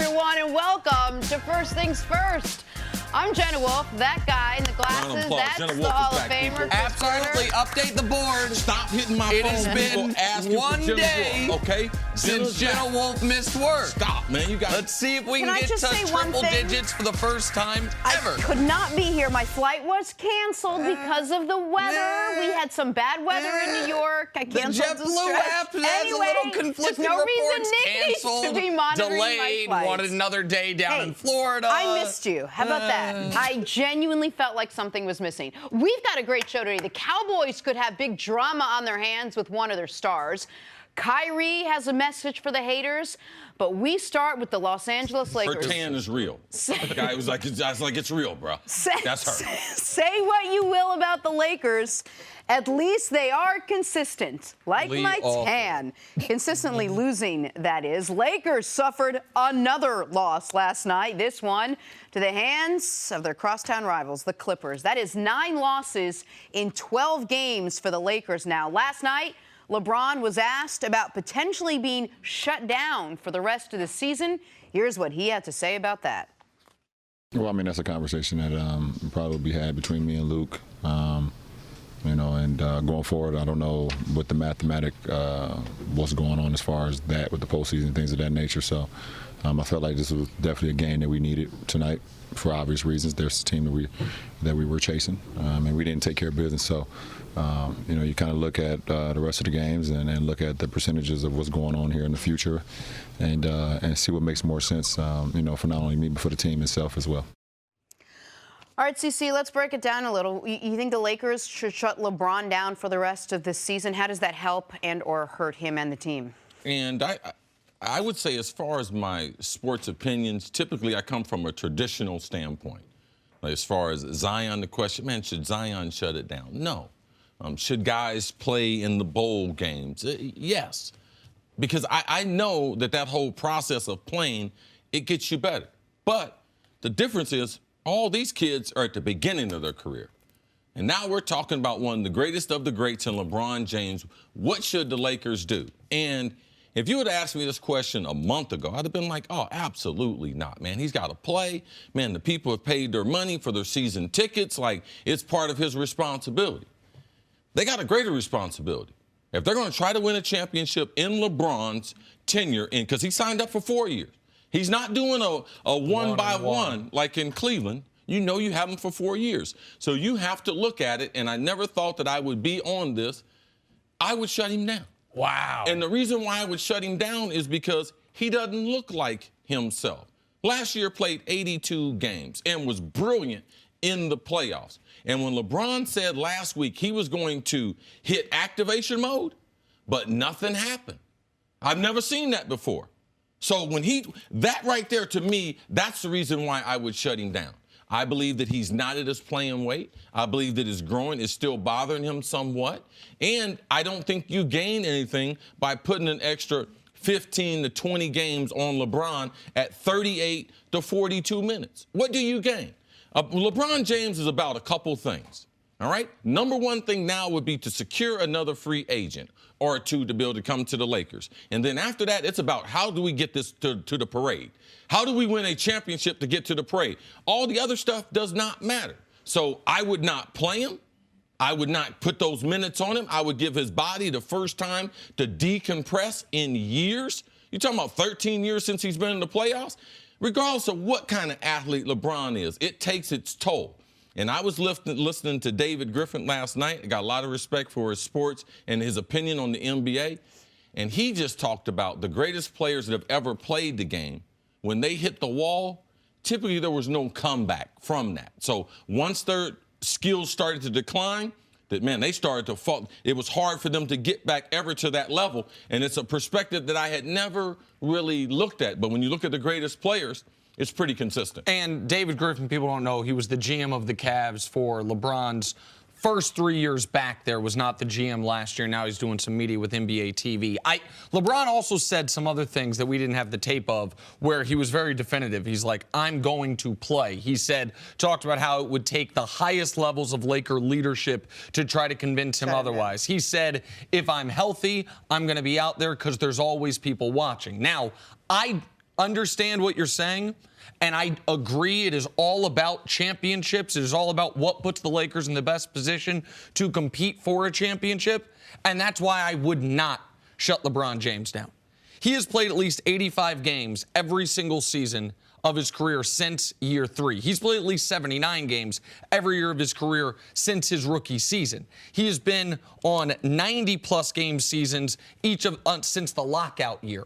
everyone, and welcome to First Things First. I'm Jenna Wolfe, that guy in the glasses. That's the Hall of Famer. Absolutely. Update the board. Stop hitting my phone. It has been one day since Jenna Wolfe missed work. Stop, man. You got. Let's see if we can get to triple digits for the first time ever. I could not be here. My flight was canceled because of the weather. We had some bad weather in New York. I canceled the JetBlue app has a little conflicting reports. Canceled, delayed, wanted another day down in Florida. I missed you. How about that? I genuinely felt like something was missing. We've got a great show today. The Cowboys could have big drama on their hands with one of their stars. Kyrie has a message for the haters, but we start with the Los Angeles Lakers. Her tan is real. The guy was like, it's real, bro. That's her. Say what you will about the Lakers. At least they are consistent, like my tan. Consistently losing, that is. Lakers suffered another loss last night, this one to the hands of their crosstown rivals, the Clippers. That is 9 losses in 12 games for the Lakers now. Last night, LeBron was asked about potentially being shut down for the rest of the season. Here's what he had to say about that. Well, I mean, that's a conversation that probably will be had between me and Luke. And going forward, I don't know what the what's going on as far as that with the postseason and things of that nature. So I felt like this was definitely a game that we needed tonight for obvious reasons. There's a team that we were chasing, and we didn't take care of business. So, you kind of look at the rest of the games and look at the percentages of what's going on here in the future and see what makes more sense, for not only me but for the team itself as well. All right, CC, let's break it down a little. You think the Lakers should shut LeBron down for the rest of this season? How does that help and or hurt him and the team? And I would say, as far as my sports opinions, typically I come from a traditional standpoint. As far as Zion, the question, man, should Zion shut it down? No. Should guys play in the bowl games? Yes. Because I know that whole process of playing, it gets you better. But the difference is, all these kids are at the beginning of their career. And now we're talking about one of the greatest of the greats in LeBron James. What should the Lakers do? And if you had asked me this question a month ago, I'd have been like, oh, absolutely not, man. He's got to play. Man, the people have paid their money for their season tickets. Like, it's part of his responsibility. They got a greater responsibility. If they're going to try to win a championship in LeBron's tenure, because he signed up for 4 years. He's not doing a one-by-one like in Cleveland. You know you have him for 4 years. So you have to look at it, and I never thought that I would be on this. I would shut him down. Wow. And the reason why I would shut him down is because he doesn't look like himself. Last year played 82 games and was brilliant in the playoffs. And when LeBron said last week he was going to hit activation mode, but nothing happened. I've never seen that before. So that right there, to me, that's the reason why I would shut him down. I believe that he's not at his playing weight. I believe that his groin is still bothering him somewhat. And I don't think you gain anything by putting an extra 15 to 20 games on LeBron at 38 to 42 minutes. What do you gain? LeBron James is about a couple things, all right? Number one thing now would be to secure another free agent or two to be able to come to the Lakers. And then after that, it's about how do we get this to the parade? How do we win a championship to get to the parade? All the other stuff does not matter. So I would not play him. I would not put those minutes on him. I would give his body the first time to decompress in years. You're talking about 13 years since he's been in the playoffs? Regardless of what kind of athlete LeBron is, it takes its toll. And I was listening to David Griffin last night. I got a lot of respect for his sports and his opinion on the NBA. And he just talked about the greatest players that have ever played the game. When they hit the wall, typically there was no comeback from that. So once their skills started to decline, they started to fall. It was hard for them to get back ever to that level. And it's a perspective that I had never really looked at. But when you look at the greatest players, it's pretty consistent. And David Griffin, people don't know, he was the GM of the Cavs for LeBron's first 3 years back there, was not the GM last year. Now he's doing some media with NBA TV. LeBron also said some other things that we didn't have the tape of where he was very definitive. He's like, I'm going to play. He talked about how it would take the highest levels of Laker leadership to try to convince him otherwise. He said, if I'm healthy, I'm going to be out there because there's always people watching. Now, I understand what you're saying, and I agree it is all about championships. It is all about what puts the Lakers in the best position to compete for a championship, and that's why I would not shut LeBron James down. He has played at least 85 games every single season of his career since year 3. He's played at least 79 games every year of his career since his rookie season. He has been on 90-plus game seasons since the lockout year.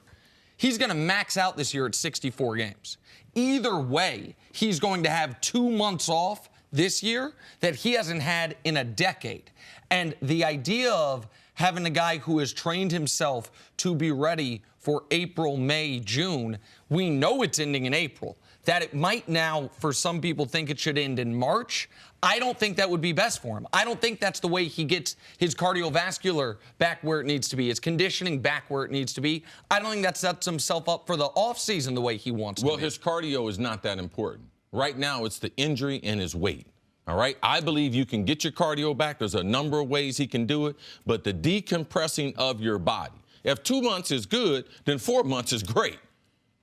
He's going to max out this year at 64 games. Either way, he's going to have 2 months off this year that he hasn't had in a decade. And the idea of having a guy who has trained himself to be ready for April, May, June, we know it's ending in April. That it might now, for some people, think it should end in March. I don't think that would be best for him. I don't think that's the way he gets his cardiovascular back where it needs to be, his conditioning back where it needs to be. I don't think that sets himself up for the offseason the way he wants to. Well, his cardio is not that important. Right now, it's the injury and his weight. All right? I believe you can get your cardio back. There's a number of ways he can do it, but the decompressing of your body. If 2 months is good, then 4 months is great.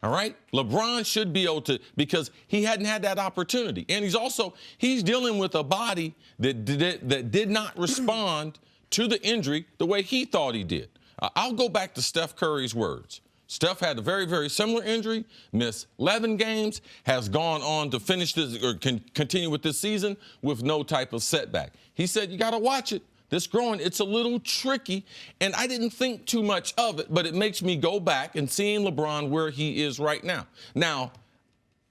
All right? LeBron should be able to, because he hadn't had that opportunity. And he's dealing with a body that did not respond to the injury the way he thought he did. I'll go back to Steph Curry's words. Steph had a very, very similar injury, missed 11 games, has gone on to finish this or continue with this season with no type of setback. He said, you got to watch it. This growing, it's a little tricky, and I didn't think too much of it, but it makes me go back and seeing LeBron where he is right now. Now,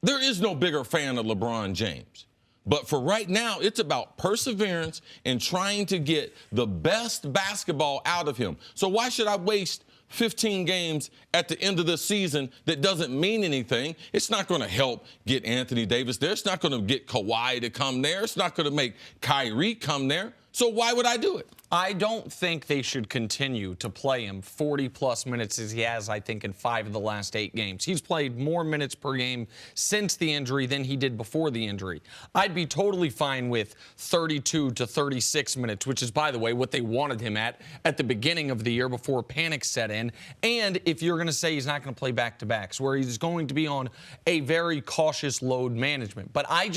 there is no bigger fan of LeBron James, but for right now, it's about perseverance and trying to get the best basketball out of him. So why should I waste 15 games at the end of the season that doesn't mean anything? It's not going to help get Anthony Davis there. It's not going to get Kawhi to come there. It's not going to make Kyrie come there. So why would I do it? I don't think they should continue to play him 40-plus minutes as he has, I think, in 5 of the last 8 games. He's played more minutes per game since the injury than he did before the injury. I'd be totally fine with 32 to 36 minutes, which is, by the way, what they wanted him at the beginning of the year before panic set in. And if you're going to say he's not going to play back-to-backs, where he's going to be on a very cautious load management. But I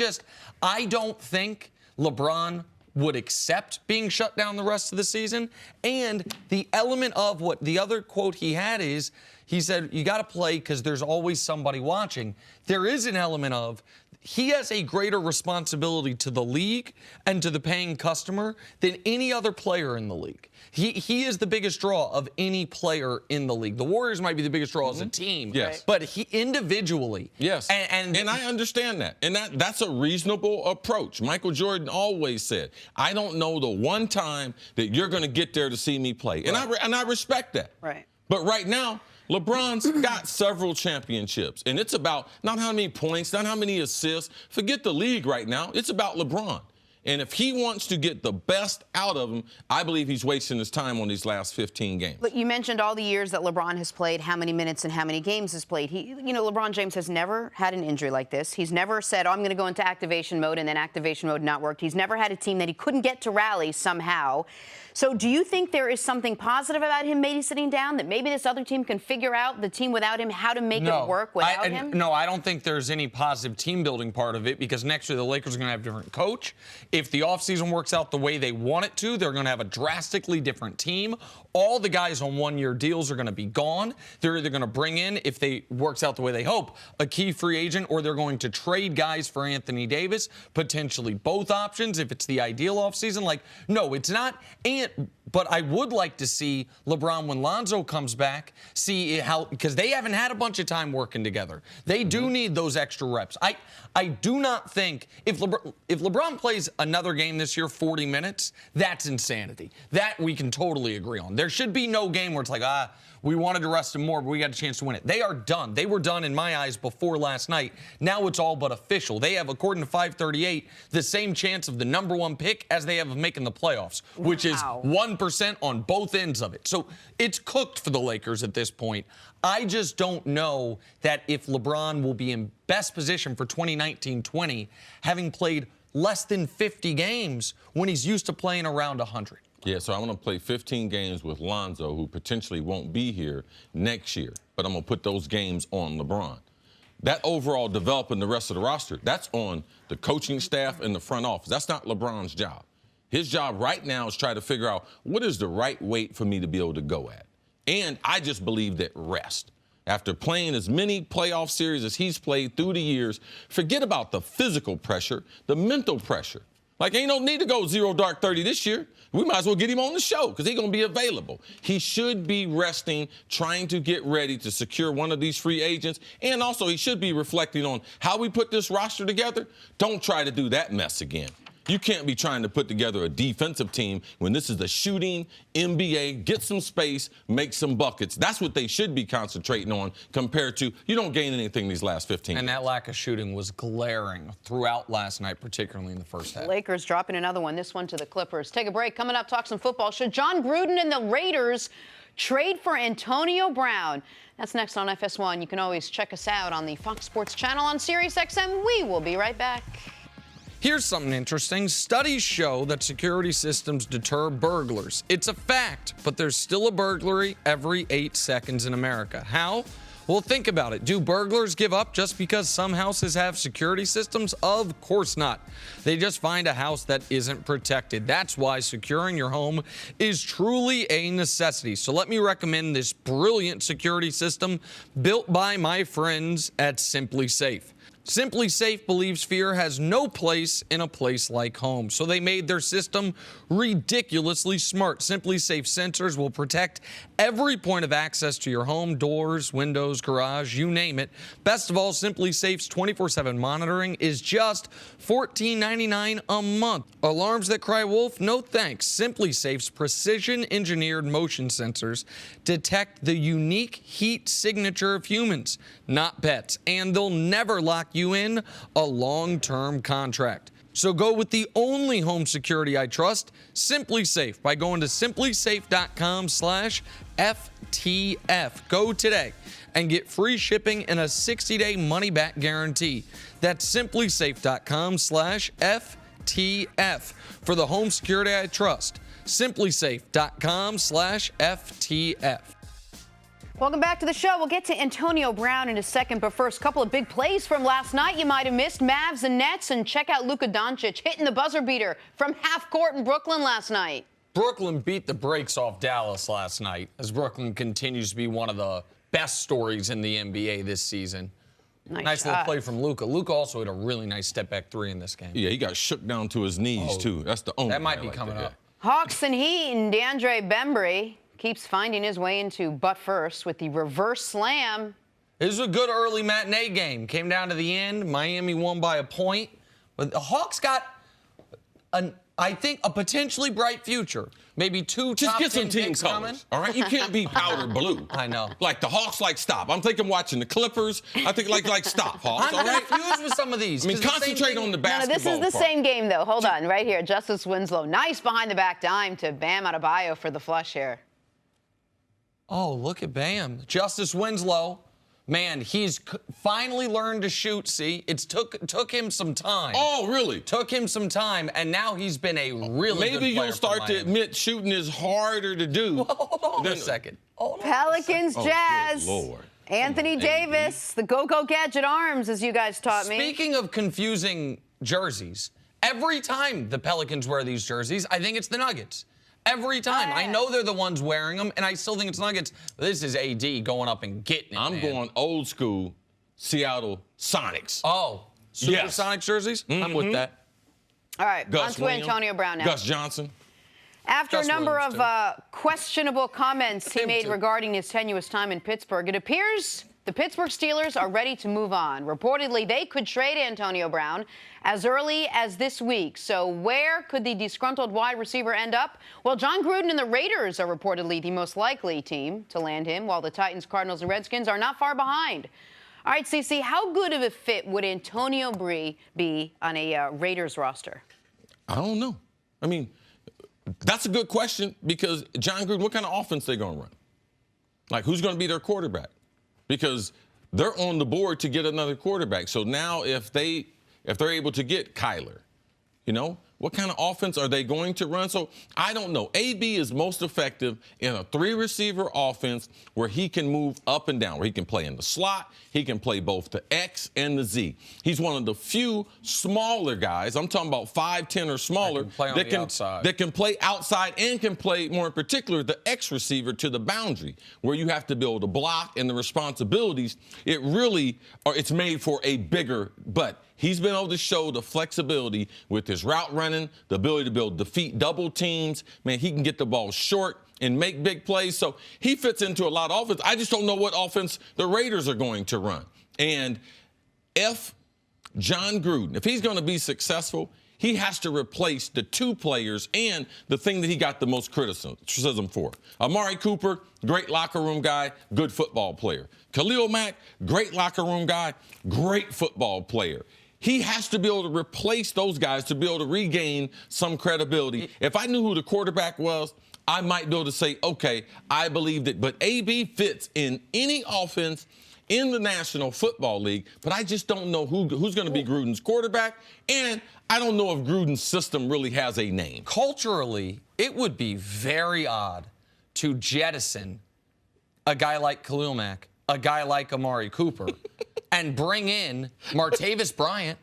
don't think LeBron would accept being shut down the rest of the season. And the element of what the other quote he had is, he said, you got to play because there's always somebody watching. There is an element of he has a greater responsibility to the league and to the paying customer than any other player in the league. He is the biggest draw of any player in the league. The Warriors might be the biggest draw as a team, yes, but he individually. Yes, and I understand that. And that's a reasonable approach. Michael Jordan always said, I don't know the one time that you're going to get there to see me play. And, I respect that. Right. But right now, LeBron's got several championships, and it's about not how many points, not how many assists. Forget the league right now. It's about LeBron. And if he wants to get the best out of him, I believe he's wasting his time on these last 15 games. Look, you mentioned all the years that LeBron has played, how many minutes and how many games has played. LeBron James has never had an injury like this. He's never said, oh, I'm going to go into activation mode, and then activation mode not worked. He's never had a team that he couldn't get to rally somehow. So do you think there is something positive about him maybe sitting down, that maybe this other team can figure out, the team without him, how to make it work without him? No, I don't think there's any positive team-building part of it, because next year the Lakers are going to have a different coach. If the offseason works out the way they want it to, they're going to have a drastically different team. All the guys on one-year deals are going to be gone. They're either going to bring in, if they works out the way they hope, a key free agent, or they're going to trade guys for Anthony Davis, potentially both options if it's the ideal offseason. No, it's not. But I would like to see LeBron, when Lonzo comes back, see how, because they haven't had a bunch of time working together. They do need those extra reps. I do not think if LeBron plays another game this year, 40 minutes, that's insanity. That we can totally agree on. There should be no game where it's like, we wanted to rest him more, but we got a chance to win it. They are done. They were done in my eyes before last night. Now it's all but official. They have, according to 538, the same chance of the #1 pick as they have of making the playoffs, which is 1% on both ends of it. So it's cooked for the Lakers at this point. I just don't know that if LeBron will be in best position for 2019-20, having played less than 50 games when he's used to playing around 100. Yeah, so I'm going to play 15 games with Lonzo, who potentially won't be here next year. But I'm going to put those games on LeBron. that overall developing the rest of the roster, that's on the coaching staff and the front office. That's not LeBron's job. His job right now is try to figure out what is the right weight for me to be able to go at. And I just believe that rest. After playing as many playoff series as he's played through the years, forget about the physical pressure, the mental pressure. Like, ain't no need to go 0 dark 30 this year. We might as well get him on the show because he's going to be available. He should be resting, trying to get ready to secure one of these free agents. And also, he should be reflecting on how we put this roster together. Don't try to do that mess again. You can't be trying to put together a defensive team when this is the shooting NBA, get some space, make some buckets. That's what they should be concentrating on compared to you don't gain anything these last 15 And games. that lack of shooting was glaring throughout last night, particularly in the first half. Lakers dropping another one, this one to the Clippers. Take a break. Coming up, talk some football. Should John Gruden and the Raiders trade for Antonio Brown? That's next on FS1. You can always check us out on the Fox Sports channel on SiriusXM. We will be right back. Here's something interesting. Studies show that security systems deter burglars. It's a fact, but there's still a burglary every 8 seconds in America. How? Well, think about it. Do burglars give up just because some houses have security systems? Of course not. They just find a house that isn't protected. That's why securing your home is truly a necessity. So let me recommend this brilliant security system built by my friends at Simply Safe. Simply Safe believes fear has no place in a place like home, so they made their system ridiculously smart. Simply Safe sensors will protect every point of access to your home, doors, windows, garage, you name it. Best of all, Simply Safe's 24/7 monitoring is just $14.99 a month. Alarms that cry wolf? No thanks. Simply Safe's precision-engineered motion sensors detect the unique heat signature of humans, not pets, and they'll never lock you in a long-term contract. So go with the only home security I trust, Simply Safe, by going to simplysafe.com/FTF. Go today and get free shipping and a 60-day money-back guarantee. That's simplysafe.com/FTF for the home security I trust. simplysafe.com/FTF. Welcome back to the show. We'll get to Antonio Brown in a second, but first, a couple of big plays from last night you might have missed. Mavs and Nets, and check out Luka Doncic hitting the buzzer beater from half court in Brooklyn last night. Brooklyn beat the brakes off Dallas last night, as Brooklyn continues to be one of the best stories in the NBA this season. Nice little play from Luka. Luka also hit a really nice step-back three in this game. Yeah, he got shook down to his knees, too. That's the only That might be like coming up. Hawks and Heat, and DeAndre Bembry keeps finding his way into butt first with the reverse slam. This was a good early matinee game. Came down to the end. Miami won by a point. But the Hawks got, I think, a potentially bright future. Maybe two Just top get some 10 team picks colors, coming. all right? You can't be powder blue. I know. Like the Hawks, stop. I'm thinking watching the Clippers. I think like stop, Hawks, all I'm right? confused with some of these. I mean, 'cause the same concentrate thing- on the No, basketball this is the part. same game, though. Hold on, right here. Justice Winslow. Nice behind-the-back dime to Bam Adebayo for the flush here. Oh, look at Bam. Justice Winslow. Man, he's finally learned to shoot, see? It took him some time. Oh, really? Took him some time, and now he's been a really good Maybe player you'll for start to Miami. admit shooting is harder to do. Hold on a second. Pelicans, Oh, Jazz. good Lord. Anthony Davis, the go-go gadget arms, as you guys taught me. Speaking of confusing jerseys, every time the Pelicans wear these jerseys, I think it's the Nuggets. Every time. I know they're the ones wearing them, and I still think it's Nuggets. This is AD going up and getting it, I'm man. going old school Seattle Sonics. Oh, Supersonics jerseys? I'm with that. All right, Gus on to Williams, Antonio Brown now. Gus Johnson. After Gus a number Williams, of questionable comments he Him made too. regarding his tenuous time in Pittsburgh, it appears the Pittsburgh Steelers are ready to move on. Reportedly, they could trade Antonio Brown as early as this week. So where could the disgruntled wide receiver end up? Well, John Gruden and the Raiders are reportedly the most likely team to land him, while the Titans, Cardinals, and Redskins are not far behind. All right, CeCe, how good of a fit would Antonio Brown be on a Raiders roster? I don't know. I mean, that's a good question because John Gruden, what kind of offense they going to run? Like, who's going to be their quarterback? Because they're on the board to get another quarterback. So now if they're able to get Kyler, What kind of offense are they going to run? So I don't know. AB is most effective in a 3-receiver offense where he can move up and down, where he can play in the slot. He can play both the X and the Z. He's one of the few smaller guys, I'm talking about 5'10" or smaller, that can play outside and can play, more in particular, the X receiver to the boundary, where you have to build a block and the responsibilities. It's made for a bigger, but he's been able to show the flexibility with his route running, the ability to defeat double teams. Man, he can get the ball short and make big plays. So he fits into a lot of offense. I just don't know what offense the Raiders are going to run. And if John Gruden, if he's going to be successful, he has to replace the 2 players and the thing that he got the most criticism for. Amari Cooper, great locker room guy, good football player. Khalil Mack, great locker room guy, great football player. He has to be able to replace those guys to be able to regain some credibility. If I knew who the quarterback was, I might be able to say, okay, I believed it. But AB fits in any offense in the National Football League, but I just don't know who's going to be Gruden's quarterback, and I don't know if Gruden's system really has a name. Culturally, it would be very odd to jettison a guy like Khalil Mack, a guy like Amari Cooper, and bring in Martavis Bryant,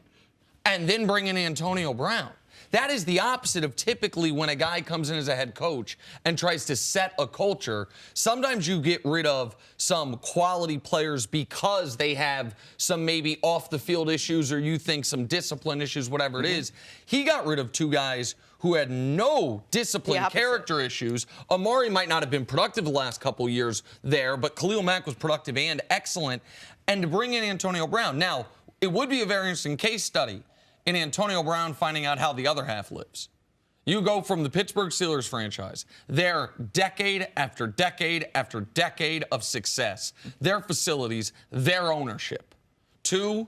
and then bring in Antonio Brown. That is the opposite of typically when a guy comes in as a head coach and tries to set a culture. Sometimes you get rid of some quality players because they have some maybe off-the-field issues or you think some discipline issues, whatever it is. He got rid of 2 guys who had no discipline character issues. Amari might not have been productive the last couple years there, but Khalil Mack was productive and excellent. And to bring in Antonio Brown. Now, it would be a very interesting case study in Antonio Brown finding out how the other half lives. You go from the Pittsburgh Steelers franchise, their decade after decade after decade of success, their facilities, their ownership, to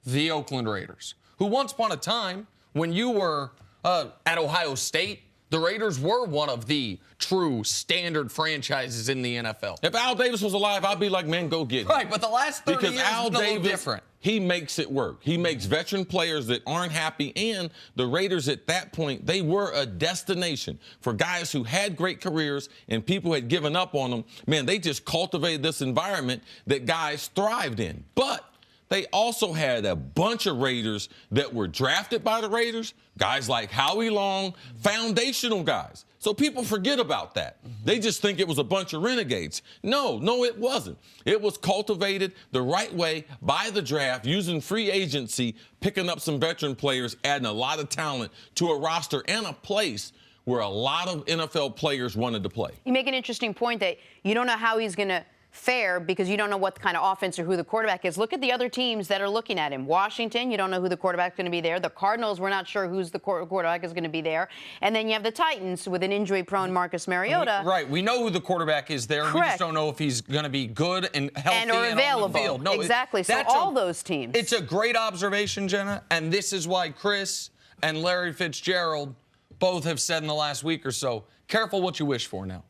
the Oakland Raiders, who once upon a time, when you were at Ohio State, the Raiders were one of the true standard franchises in the NFL. If Al Davis was alive, I'd be like, man, go get him. Right, but the last 30 years has been a little different. He makes it work. He makes veteran players that aren't happy, and the Raiders at that point, they were a destination for guys who had great careers and people had given up on them. Man, they just cultivated this environment that guys thrived in. But they also had a bunch of Raiders that were drafted by the Raiders, guys like Howie Long, foundational guys. So people forget about that. They just think it was a bunch of renegades. No, it wasn't. It was cultivated the right way by the draft, using free agency, picking up some veteran players, adding a lot of talent to a roster and a place where a lot of NFL players wanted to play. You make an interesting point that you don't know how he's going to fare because you don't know what kind of offense or who the quarterback is. Look at the other teams that are looking at him. Washington, you don't know who the quarterback's going to be there. The Cardinals, we're not sure who's the quarterback is going to be there. And then you have the Titans with an injury-prone Marcus Mariota. Right. We know who the quarterback is there. Correct. We just don't know if he's going to be good and healthy or available. on the field. No, exactly. So all those teams. It's a great observation, Jenna, and this is why Cris and Larry Fitzgerald both have said in the last week or so, careful what you wish for now.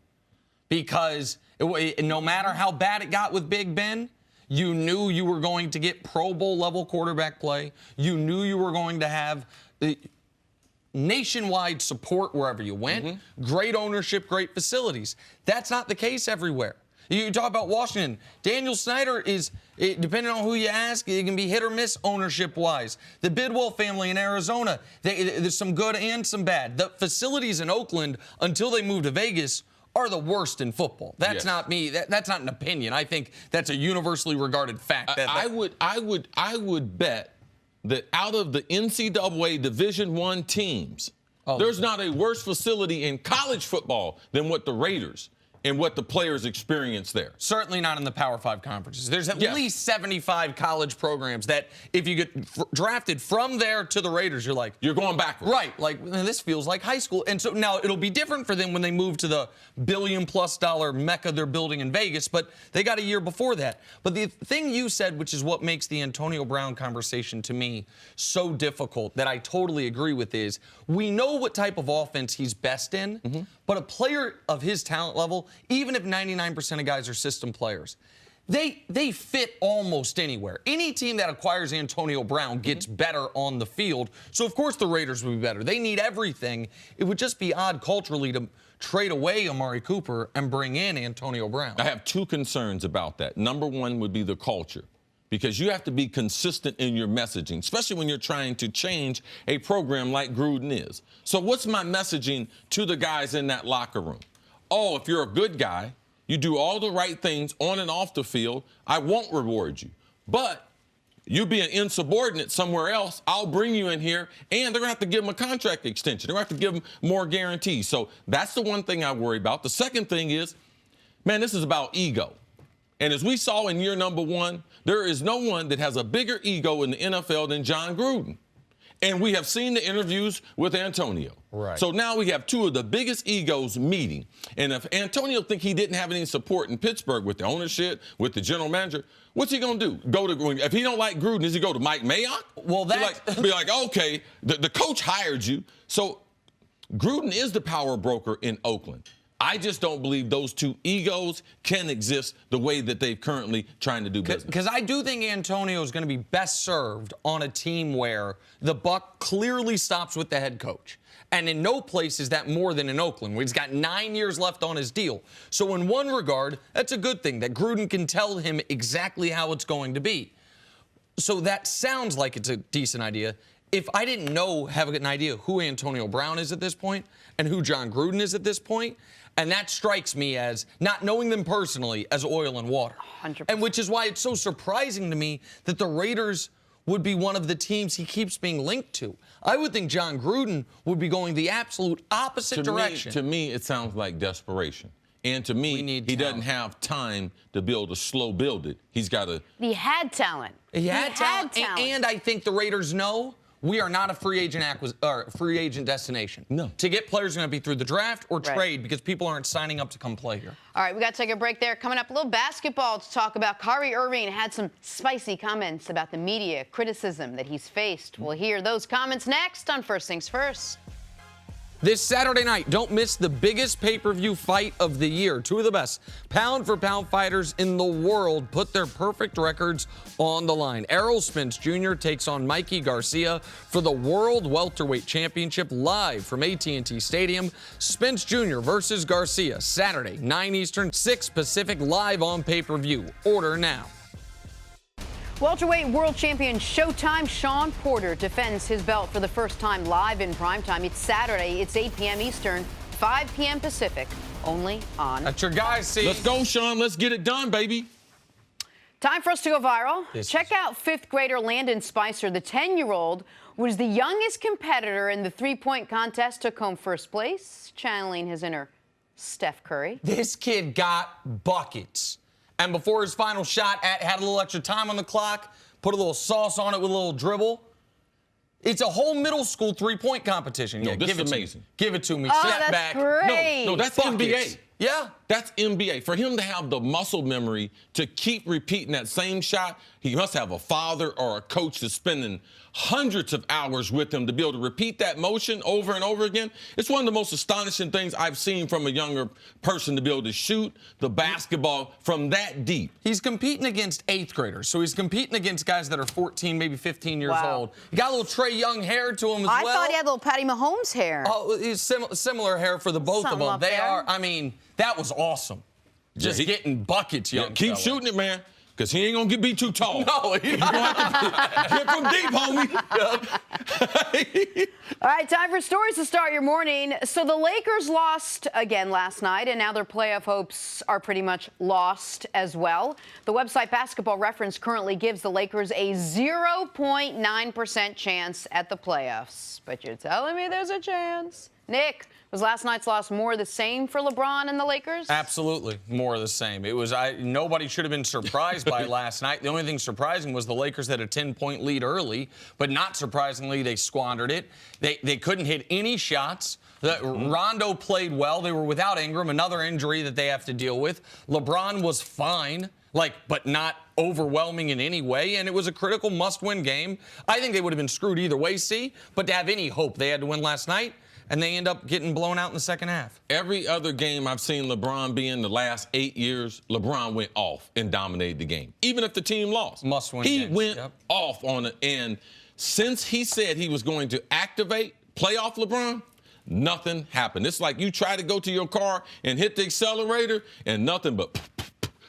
Because no matter how bad it got with Big Ben, you knew you were going to get Pro Bowl level quarterback play. You knew you were going to have nationwide support wherever you went. Great ownership, great facilities. That's not the case everywhere. You talk about Washington. Daniel Snyder is, depending on who you ask, it can be hit or miss ownership-wise. The Bidwell family in Arizona, there's some good and some bad. The facilities in Oakland, until they moved to Vegas, are the worst in football. That's not me. That's not an opinion. I think that's a universally regarded fact. I would bet that out of the NCAA Division I teams, there's not a worse facility in college football than what the Raiders and what the players experience there. Certainly not in the Power 5 conferences. There's at least 75 college programs that if you get drafted from there to the Raiders, you're like... You're going backwards. Right. Like, this feels like high school. And so now it'll be different for them when they move to the billion-plus mecca they're building in Vegas, but they got a year before that. But the thing you said, which is what makes the Antonio Brown conversation to me so difficult, that I totally agree with, is we know what type of offense he's best in, but a player of his talent level, even if 99% of guys are system players, they fit almost anywhere. Any team that acquires Antonio Brown gets better on the field. So, of course, the Raiders would be better. They need everything. It would just be odd culturally to trade away Amari Cooper and bring in Antonio Brown. I have two concerns about that. Number one would be the culture, because you have to be consistent in your messaging, especially when you're trying to change a program like Gruden is. So what's my messaging to the guys in that locker room? Oh, if you're a good guy, you do all the right things on and off the field, I won't reward you. But you be an insubordinate somewhere else, I'll bring you in here, and they're going to have to give him a contract extension. They're going to have to give him more guarantees. So that's the one thing I worry about. The second thing is, man, this is about ego. And as we saw in year number one, there is no one that has a bigger ego in the NFL than John Gruden. And we have seen the interviews with Antonio. Right. So now we have two of the biggest egos meeting. And if Antonio think he didn't have any support in Pittsburgh with the ownership, with the general manager, what's he going to do? Go to, if he don't like Gruden, does he go to Mike Mayock? Well, be like, okay, the coach hired you. So Gruden is the power broker in Oakland. I just don't believe those two egos can exist the way that they're currently trying to do business. Because I do think Antonio is going to be best served on a team where the buck clearly stops with the head coach. And in no place is that more than in Oakland, where he's got 9 years left on his deal. So in one regard, that's a good thing, that Gruden can tell him exactly how it's going to be. So that sounds like it's a decent idea. If I didn't have an idea who Antonio Brown is at this point and who John Gruden is at this point, and that strikes me as, not knowing them personally, as oil and water. 100%. And which is why it's so surprising to me that the Raiders would be one of the teams he keeps being linked to. I would think John Gruden would be going the absolute opposite direction. To me, it sounds like desperation. And to me, he doesn't have time to build a slow build it. He's got to. He had talent. He had talent. And I think the Raiders know we are not a free agent destination. No. To get players are going to be through the draft or trade, because people aren't signing up to come play here. All right, we got to take a break there. Coming up, a little basketball to talk about. Kyrie Irving had some spicy comments about the media criticism that he's faced. We'll hear those comments next on First Things First. This Saturday night, don't miss the biggest pay-per-view fight of the year. Two of the best pound-for-pound fighters in the world put their perfect records on the line. Errol Spence Jr. takes on Mikey Garcia for the World Welterweight Championship live from AT&T Stadium. Spence Jr. versus Garcia, Saturday, 9 Eastern, 6 Pacific, live on pay-per-view. Order now. Welterweight world champion Showtime Shawn Porter defends his belt for the first time live in primetime. It's Saturday. It's 8 p.m. Eastern, 5 p.m. Pacific, only on. That's your guy, see. Let's go, Shawn. Let's get it done, baby. Time for us to go viral. Check out fifth grader Landon Spicer. The 10-year-old was the youngest competitor in the three-point contest, took home first place, channeling his inner Steph Curry. This kid got buckets. And before his final shot, had a little extra time on the clock, put a little sauce on it with a little dribble. It's a whole middle school three-point competition. No, yeah, this give is it amazing. Give it to me. Oh, Step that's back. great. No, that's Buckets. NBA. Yeah. That's NBA. For him to have the muscle memory to keep repeating that same shot, he must have a father or a coach that's spending hundreds of hours with him to be able to repeat that motion over and over again. It's one of the most astonishing things I've seen from a younger person, to be able to shoot the basketball from that deep. He's competing against 8th graders, so he's competing against guys that are 14, maybe 15 years old. He got a little Trae Young hair to him as well. I thought he had a little Patty Mahomes hair. Oh, he's similar hair for the both Something of them. up They there. are, I mean, that was awesome. Just getting buckets, young Keep fella. shooting it, man, because he ain't going to be too tall. No, You're going to have to get from deep, homie. All right, time for stories to start your morning. So the Lakers lost again last night, and now their playoff hopes are pretty much lost as well. The website Basketball Reference currently gives the Lakers a 0.9% chance at the playoffs. But you're telling me there's a chance? Nick, was last night's loss more the same for LeBron and the Lakers? Absolutely, more of the same. It was nobody should have been surprised by last night. The only thing surprising was the Lakers had a 10-point lead early, but not surprisingly, they squandered it. They couldn't hit any shots. Rondo played well. They were without Ingram, another injury that they have to deal with. LeBron was fine, but not overwhelming in any way, and it was a critical must-win game. I think they would have been screwed either way, but to have any hope, they had to win last night. and they end up getting blown out in the second half. Every other game I've seen LeBron be in the last 8 years, LeBron went off and dominated the game, even if the team lost. Must-win He games. went off on it, and since he said he was going to activate playoff LeBron, nothing happened. It's like you try to go to your car and hit the accelerator, and nothing but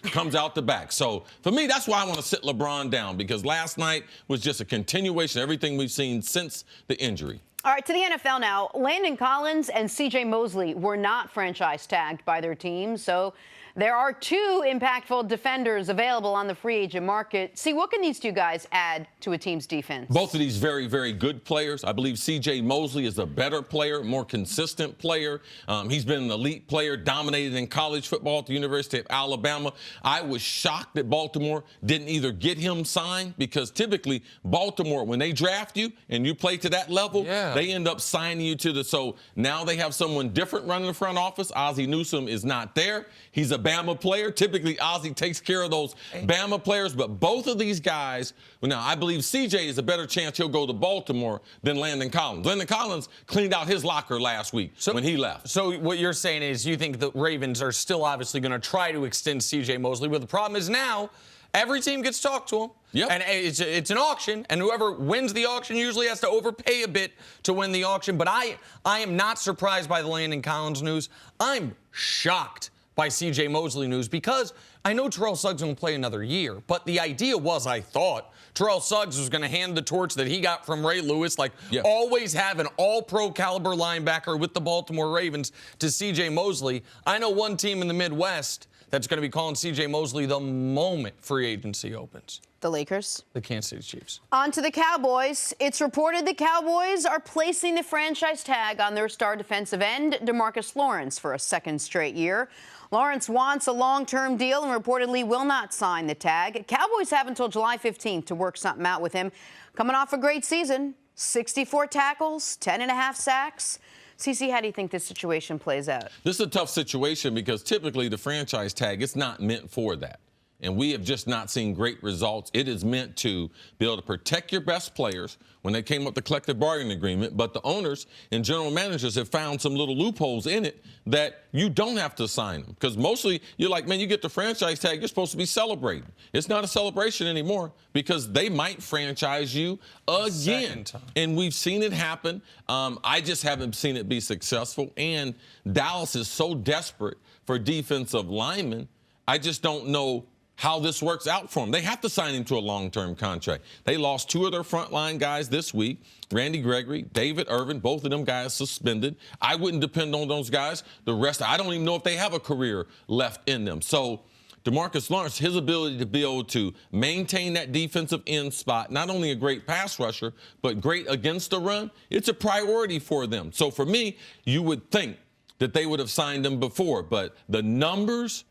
comes out the back. So for me, that's why I want to sit LeBron down, because last night was just a continuation of everything we've seen since the injury. All right, to the NFL now. Landon Collins and C.J. Mosley were not franchise tagged by their teams, so there are two impactful defenders available on the free agent market. See, what can these two guys add to a team's defense? Both of these very, very good players. I believe C.J. Mosley is a better player, more consistent player. He's been an elite player, dominated in college football at the University of Alabama. I was shocked that Baltimore didn't either get him signed, because typically Baltimore, when they draft you and you play to that level, they end up signing you to the. So now they have someone different running the front office. Ozzie Newsome is not there. He's a Bama player. Typically, Ozzie takes care of those Bama players, but both of these guys, well, now I believe CJ is a better chance he'll go to Baltimore than Landon Collins. Landon Collins cleaned out his locker last week when he left. So what you're saying is you think the Ravens are still obviously going to try to extend CJ Mosley, but the problem is now every team gets talked to him. Yep. And it's an auction, and whoever wins the auction usually has to overpay a bit to win the auction. But I am not surprised by the Landon Collins news. I'm shocked by C.J. Mosley news, because I know Terrell Suggs will play another year, but the idea was, I thought, Terrell Suggs was going to hand the torch that he got from Ray Lewis, always have an all-pro caliber linebacker with the Baltimore Ravens, to C.J. Mosley. I know one team in the Midwest that's going to be calling C.J. Mosley the moment free agency opens. The Lakers. The Kansas City Chiefs. On to the Cowboys. It's reported the Cowboys are placing the franchise tag on their star defensive end, Demarcus Lawrence, for a second straight year. Lawrence wants a long-term deal and reportedly will not sign the tag. Cowboys have until July 15th to work something out with him. Coming off a great season, 64 tackles, 10.5 sacks. CC, how do you think this situation plays out? This is a tough situation, because typically the franchise tag, it's not meant for that. And we have just not seen great results. It is meant to be able to protect your best players when they came up with the collective bargaining agreement. But the owners and general managers have found some little loopholes in it that you don't have to sign them. Because mostly you're like, man, you get the franchise tag, you're supposed to be celebrating. It's not a celebration anymore, because they might franchise you again. And we've seen it happen. I just haven't seen it be successful. And Dallas is so desperate for defensive linemen. I just don't know how this works out for them. They have to sign him to a long-term contract. They lost two of their frontline guys this week, Randy Gregory, David Irving, both of them guys suspended. I wouldn't depend on those guys. The rest, I don't even know if they have a career left in them. So Demarcus Lawrence, his ability to be able to maintain that defensive end spot, not only a great pass rusher, but great against the run, it's a priority for them. So for me, you would think that they would have signed him before, but the numbers,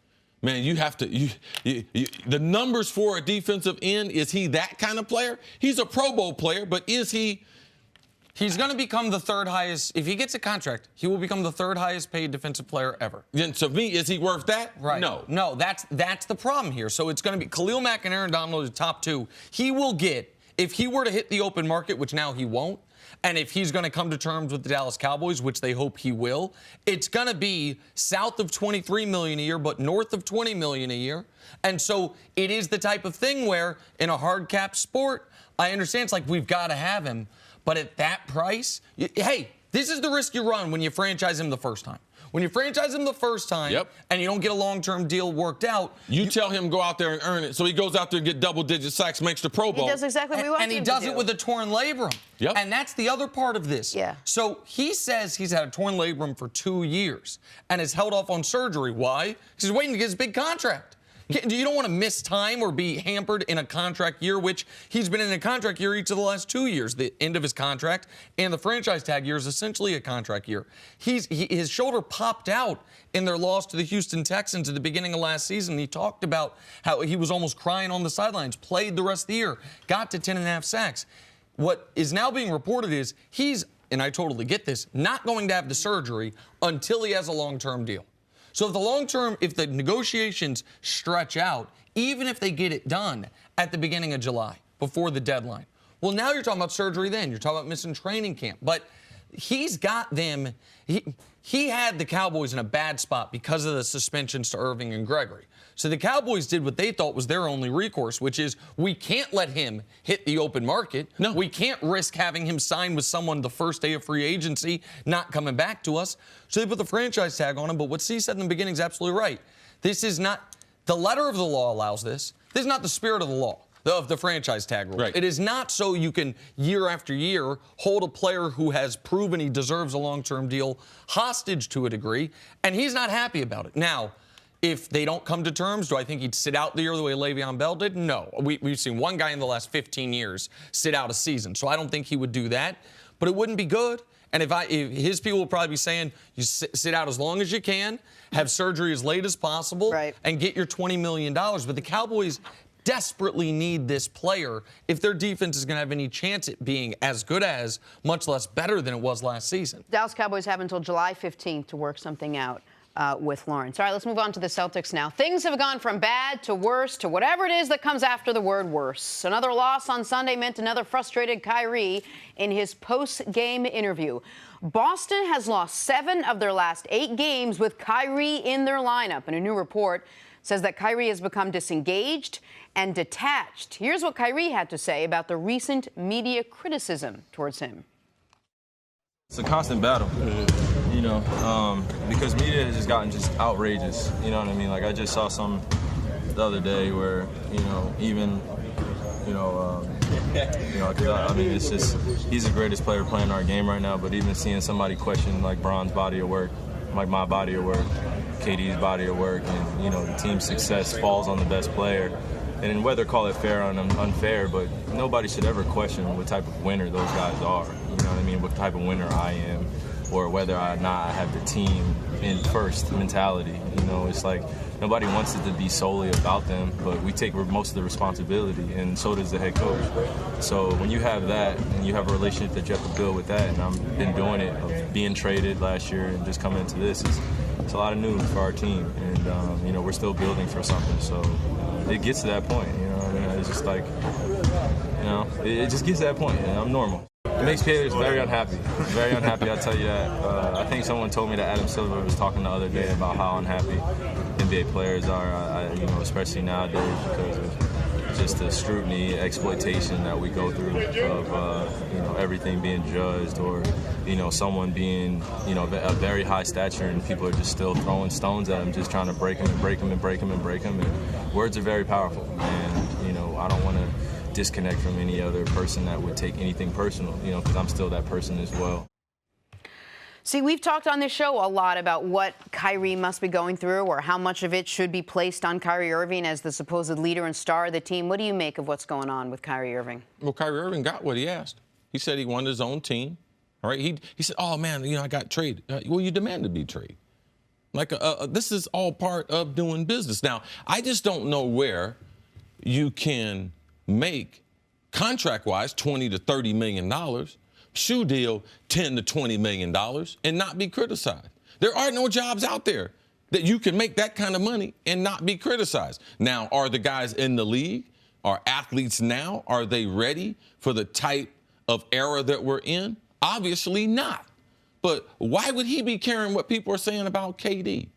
man, you have to, the numbers for a defensive end, is he that kind of player? He's a Pro Bowl player, but is he? He's going to become the third highest. If he gets a contract, he will become the third highest paid defensive player ever. Then to me, is he worth that? Right. No, that's the problem here. So it's going to be Khalil Mack and Aaron Donald are the top two. He will get, if he were to hit the open market, which now he won't, and if he's going to come to terms with the Dallas Cowboys, which they hope he will, it's going to be south of $23 million a year, but north of $20 million a year. And so it is the type of thing where, in a hard cap sport, I understand it's like we've got to have him, but at that price, hey, this is the risk you run when you franchise him the first time. When you franchise him the first time and you don't get a long-term deal worked out, you tell him go out there and earn it. So he goes out there and get double-digit sacks, makes the Pro Bowl. He does exactly what we want him to do. And he does it with a torn labrum. And that's the other part of this. So he says he's had a torn labrum for 2 years and has held off on surgery. Why? Because he's waiting to get his big contract. You don't want to miss time or be hampered in a contract year, which he's been in a contract year each of the last 2 years. The end of his contract and the franchise tag year is essentially a contract year. His shoulder popped out in their loss to the Houston Texans at the beginning of last season. He talked about how he was almost crying on the sidelines, played the rest of the year, got to 10.5 sacks. What is now being reported is he's, and I totally get this, not going to have the surgery until he has a long-term deal. So if the negotiations stretch out, even if they get it done at the beginning of July, before the deadline, well, now you're talking about surgery then. You're talking about missing training camp. But he's got them. He had the Cowboys in a bad spot because of the suspensions to Irving and Gregory. So the Cowboys did what they thought was their only recourse, which is we can't let him hit the open market. No. We can't risk having him sign with someone the first day of free agency, not coming back to us. So they put the franchise tag on him. But what C said in the beginning is absolutely right. This is not the letter of the law allows this. This is not the spirit of the law, of the franchise tag rule. Right. It is not so you can, year after year, hold a player who has proven he deserves a long-term deal hostage to a degree, and he's not happy about it. Now, if they don't come to terms, do I think he'd sit out the year the way Le'Veon Bell did? No. We've seen one guy in the last 15 years sit out a season, so I don't think he would do that. But it wouldn't be good. And if his people will probably be saying, you sit out as long as you can, have surgery as late as possible, right, and get your $20 million. But the Cowboys desperately need this player if their defense is going to have any chance at being as good as, much less better than it was last season. Dallas Cowboys have until July 15th to work something out with Lawrence. All right, let's move on to the Celtics now. Things have gone from bad to worse to whatever it is that comes after the word worse. Another loss on Sunday meant another frustrated Kyrie in his post-game interview. Boston has lost 7 of their last 8 games with Kyrie in their lineup, and a new report says that Kyrie has become disengaged and detached. Here's what Kyrie had to say about the recent media criticism towards him. It's a constant battle, you know, because media has just gotten just outrageous, you know what I mean? Like, I just saw some the other day where, you know, even, I mean, it's just, he's the greatest player playing our game right now, but even seeing somebody question, like, Bron's body of work, like my body of work, KD's body of work, and, you know, the team's success falls on the best player. And whether call it fair or unfair, but nobody should ever question what type of winner those guys are. You know what I mean? What type of winner I am, or whether or not I have the team in first mentality. You know, it's like nobody wants it to be solely about them, but we take most of the responsibility, and so does the head coach. So when you have that, and you have a relationship that you have to build with that, and I've been doing it, of being traded last year and just coming into this, it's a lot of news for our team, and you know, we're still building for something. So it gets to that point, you know. I mean, it's just like, you know, it just gets to that point, and I'm normal. It makes players very unhappy. Very unhappy, I'll tell you that. I think someone told me that Adam Silver was talking the other day about how unhappy NBA players are, you know, especially nowadays because of just the scrutiny, exploitation that we go through of, you know, everything being judged, or, you know, someone being, you know, a very high stature and people are just still throwing stones at him, just trying to break him and break him and break him and break him. And words are very powerful. And, you know, I don't want to disconnect from any other person that would take anything personal, you know, because I'm still that person as well. See, we've talked on this show a lot about what Kyrie must be going through, or how much of it should be placed on Kyrie Irving as the supposed leader and star of the team. What do you make of what's going on with Kyrie Irving? Well, Kyrie Irving got what he asked. He said he wanted his own team. All right. He said, oh, man, you know, I got traded. Well, you demanded to be traded. Like, this is all part of doing business. Now, I just don't know where you can make, contract-wise, $20 to $30 million, shoe deal $10 to $20 million, and not be criticized. There are no jobs out there that you can make that kind of money and not be criticized. Now, are the guys in the league, are athletes now, are they ready for the type of era that we're in? Obviously not. But why would he be caring what people are saying about KD?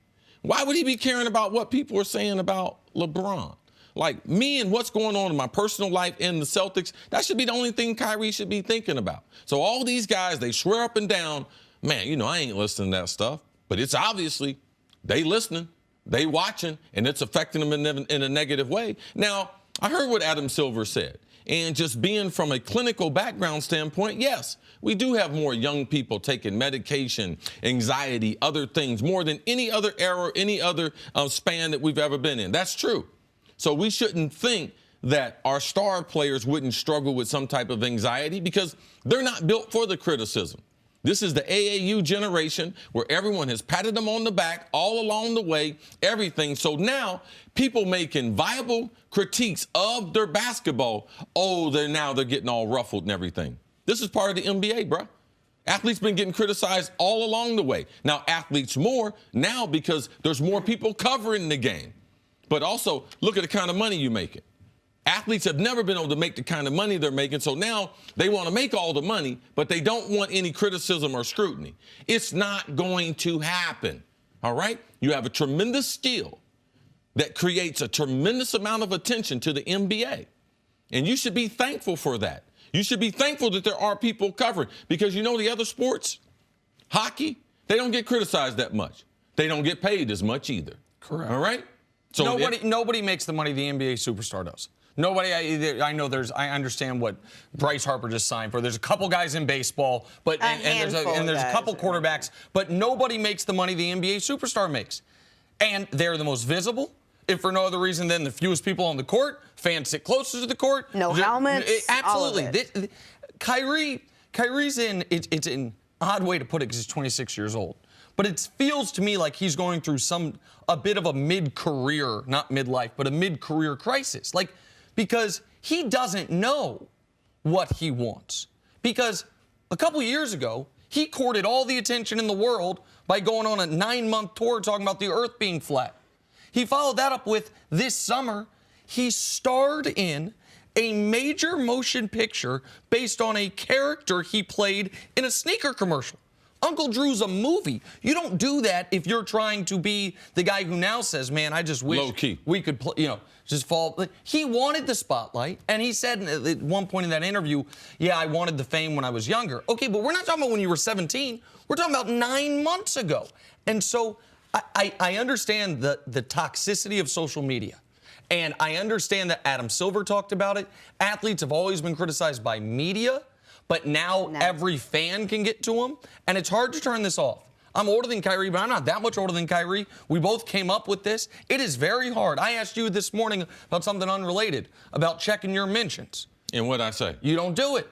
Why would he be caring about what people are saying about LeBron? Like, me and what's going on in my personal life in the Celtics, that should be the only thing Kyrie should be thinking about. So all these guys, they swear up and down, man, you know, I ain't listening to that stuff. But it's obviously they listening, they watching, and it's affecting them in a negative way. Now, I heard what Adam Silver said. And just being from a clinical background standpoint, yes, we do have more young people taking medication, anxiety, other things, more than any other era, any other span that we've ever been in. That's true. So we shouldn't think that our star players wouldn't struggle with some type of anxiety, because they're not built for the criticism. This is the AAU generation where everyone has patted them on the back all along the way, everything. So now people making viable critiques of their basketball, oh, they're getting all ruffled and everything. This is part of the NBA, bro. Athletes been getting criticized all along the way. Now, athletes more now because there's more people covering the game. But also, look at the kind of money you're making. Athletes have never been able to make the kind of money they're making, so now they want to make all the money, but they don't want any criticism or scrutiny. It's not going to happen, all right? You have a tremendous skill that creates a tremendous amount of attention to the NBA, and you should be thankful for that. You should be thankful that there are people covering, because you know the other sports, hockey, they don't get criticized that much. They don't get paid as much either. Correct. All right? So nobody makes the money the NBA superstar does. Nobody. I know I understand what Bryce Harper just signed for. There's a couple guys in baseball, but and there's a couple quarterbacks, but nobody makes the money the NBA superstar makes. And they're the most visible, if for no other reason than the fewest people on the court. Fans sit closer to the court. No helmets. Absolutely. All of it. Kyrie's in. It's an odd way to put it because he's 26 years old. But it feels to me like he's going through a bit of a mid-career, not midlife, but a mid-career crisis. Like, because he doesn't know what he wants. Because a couple years ago, he courted all the attention in the world by going on a 9-month tour talking about the earth being flat. He followed that up with this summer, he starred in a major motion picture based on a character he played in a sneaker commercial. Uncle Drew's a movie. You don't do that if you're trying to be the guy who now says, man, I just wish we could play, just fall. He wanted the spotlight, and he said at one point in that interview, yeah, I wanted the fame when I was younger. Okay, but we're not talking about when you were 17. We're talking about 9 months ago. And so I understand the toxicity of social media. And I understand that Adam Silver talked about it. Athletes have always been criticized by media. But now every fan can get to him, and it's hard to turn this off. I'm older than Kyrie, but I'm not that much older than Kyrie. We both came up with this. It is very hard. I asked you this morning about something unrelated, about checking your mentions. And what'd I say? You don't do it.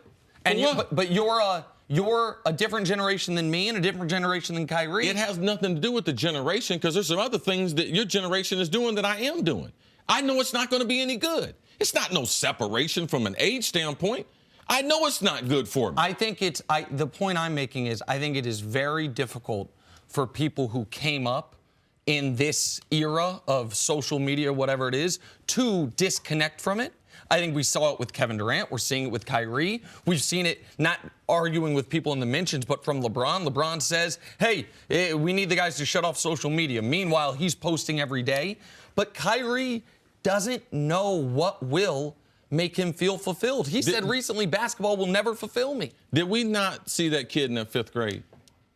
And but you're a different generation than me and a different generation than Kyrie. It has nothing to do with the generation, because there's some other things that your generation is doing that I am doing. I know it's not going to be any good. It's not no separation from an age standpoint. I know it's not good for me. I think the point I'm making is I think it is very difficult for people who came up in this era of social media, whatever it is, to disconnect from it. I think we saw it with Kevin Durant. We're seeing it with Kyrie. We've seen it not arguing with people in the mentions, but from LeBron. LeBron says, hey, we need the guys to shut off social media. Meanwhile, he's posting every day. But Kyrie doesn't know what will make him feel fulfilled. He said recently, basketball will never fulfill me. Did we not see that kid in the 5th grade?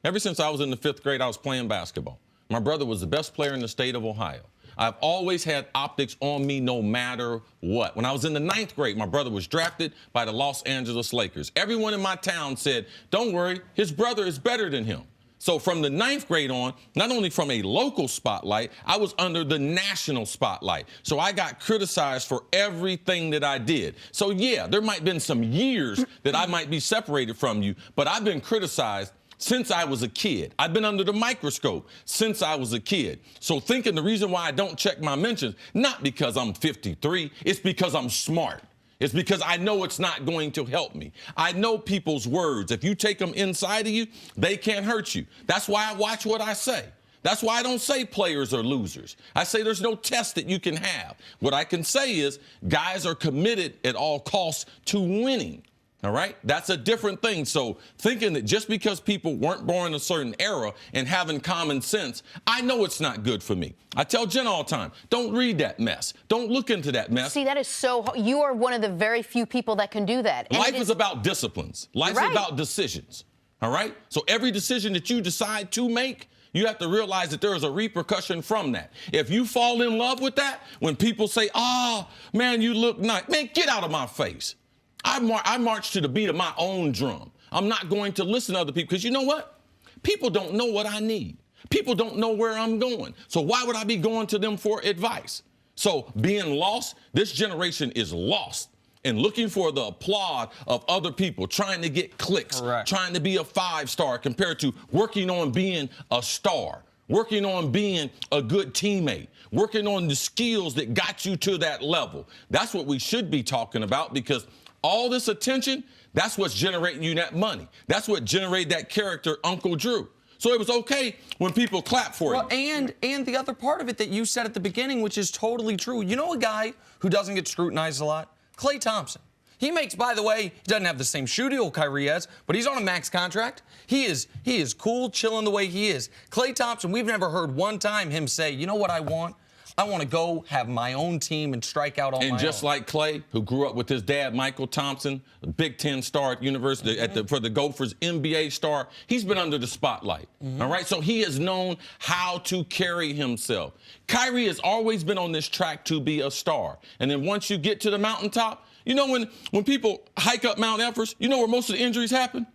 Ever since I was in the 5th grade, I was playing basketball. My brother was the best player in the state of Ohio. I've always had optics on me no matter what. When I was in the 9th grade, my brother was drafted by the Los Angeles Lakers. Everyone in my town said, don't worry, his brother is better than him. So from the 9th grade on, not only from a local spotlight, I was under the national spotlight. So I got criticized for everything that I did. So yeah, there might have been some years that I might be separated from you, but I've been criticized since I was a kid. I've been under the microscope since I was a kid. So thinking the reason why I don't check my mentions, not because I'm 53, it's because I'm smart. It's because I know it's not going to help me. I know people's words. If you take them inside of you, they can't hurt you. That's why I watch what I say. That's why I don't say players are losers. I say there's no test that you can have. What I can say is guys are committed at all costs to winning. All right? That's a different thing. So thinking that just because people weren't born in a certain era and having common sense, I know it's not good for me. I tell Jenna all the time, don't read that mess. Don't look into that mess. See, that is so hard. You are one of the very few people that can do that. And life is about disciplines. Life is about decisions. All right? So every decision that you decide to make, you have to realize that there is a repercussion from that. If you fall in love with that, when people say, oh, man, you look nice, man, get out of my face. I march to the beat of my own drum. I'm not going to listen to other people, because you know what? People don't know what I need. People don't know where I'm going. So why would I be going to them for advice? So being lost, this generation is lost and looking for the applause of other people, trying to get clicks, trying to be a 5-star compared to working on being a star, working on being a good teammate, working on the skills that got you to that level. That's what we should be talking about, because all this attention, that's what's generating you that money. That's what generated that character, Uncle Drew. So it was okay when people clap for Well, you. and the other part of it that you said at the beginning, which is totally true. You know a guy who doesn't get scrutinized a lot? Klay Thompson. He makes, by the way, he doesn't have the same shoe deal Kyrie has, but he's on a max contract. He is cool, chilling the way he is. Klay Thompson, we've never heard one time him say, you know what I want? I want to go have my own team and strike out on my own. And just like Klay, who grew up with his dad, Michael Thompson, a Big Ten star at university, for the Gophers, NBA star, he's been under the spotlight. All right? So he has known how to carry himself. Kyrie has always been on this track to be a star. And then once you get to the mountaintop, you know when people hike up Mount Everest, you know where most of the injuries happen?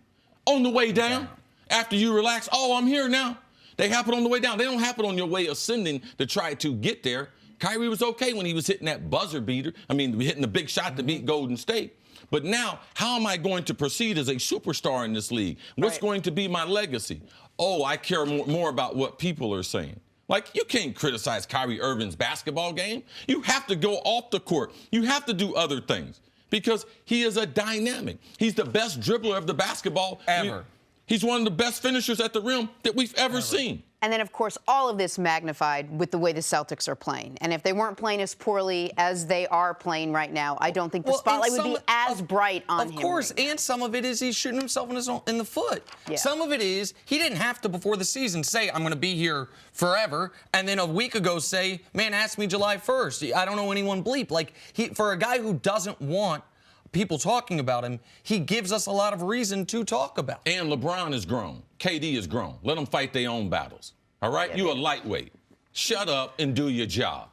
On the way down. After you relax, oh, I'm here now. They happen on the way down. They don't happen on your way ascending to try to get there. Kyrie was okay when he was hitting that buzzer beater. I mean, hitting the big shot to beat Golden State. But now, how am I going to proceed as a superstar in this league? What's going to be my legacy? Oh, I care more about what people are saying. Like, you can't criticize Kyrie Irving's basketball game. You have to go off the court. You have to do other things because he is a dynamic. He's the best dribbler of the basketball ever. He's one of the best finishers at the rim that we've ever seen. And then, of course, all of this magnified with the way the Celtics are playing. And if they weren't playing as poorly as they are playing right now, I don't think the spotlight would be as bright on him. Of course, right now. and some of it is he's shooting himself in the foot. Yeah. Some of it is he didn't have to, before the season, say, I'm going to be here forever, and then a week ago say, man, ask me July 1st. I don't know anyone bleep. Like, for a guy who doesn't want people talking about him, he gives us a lot of reason to talk about. And LeBron is grown. KD is grown. Let them fight their own battles. All right? You a lightweight. Shut up and do your job.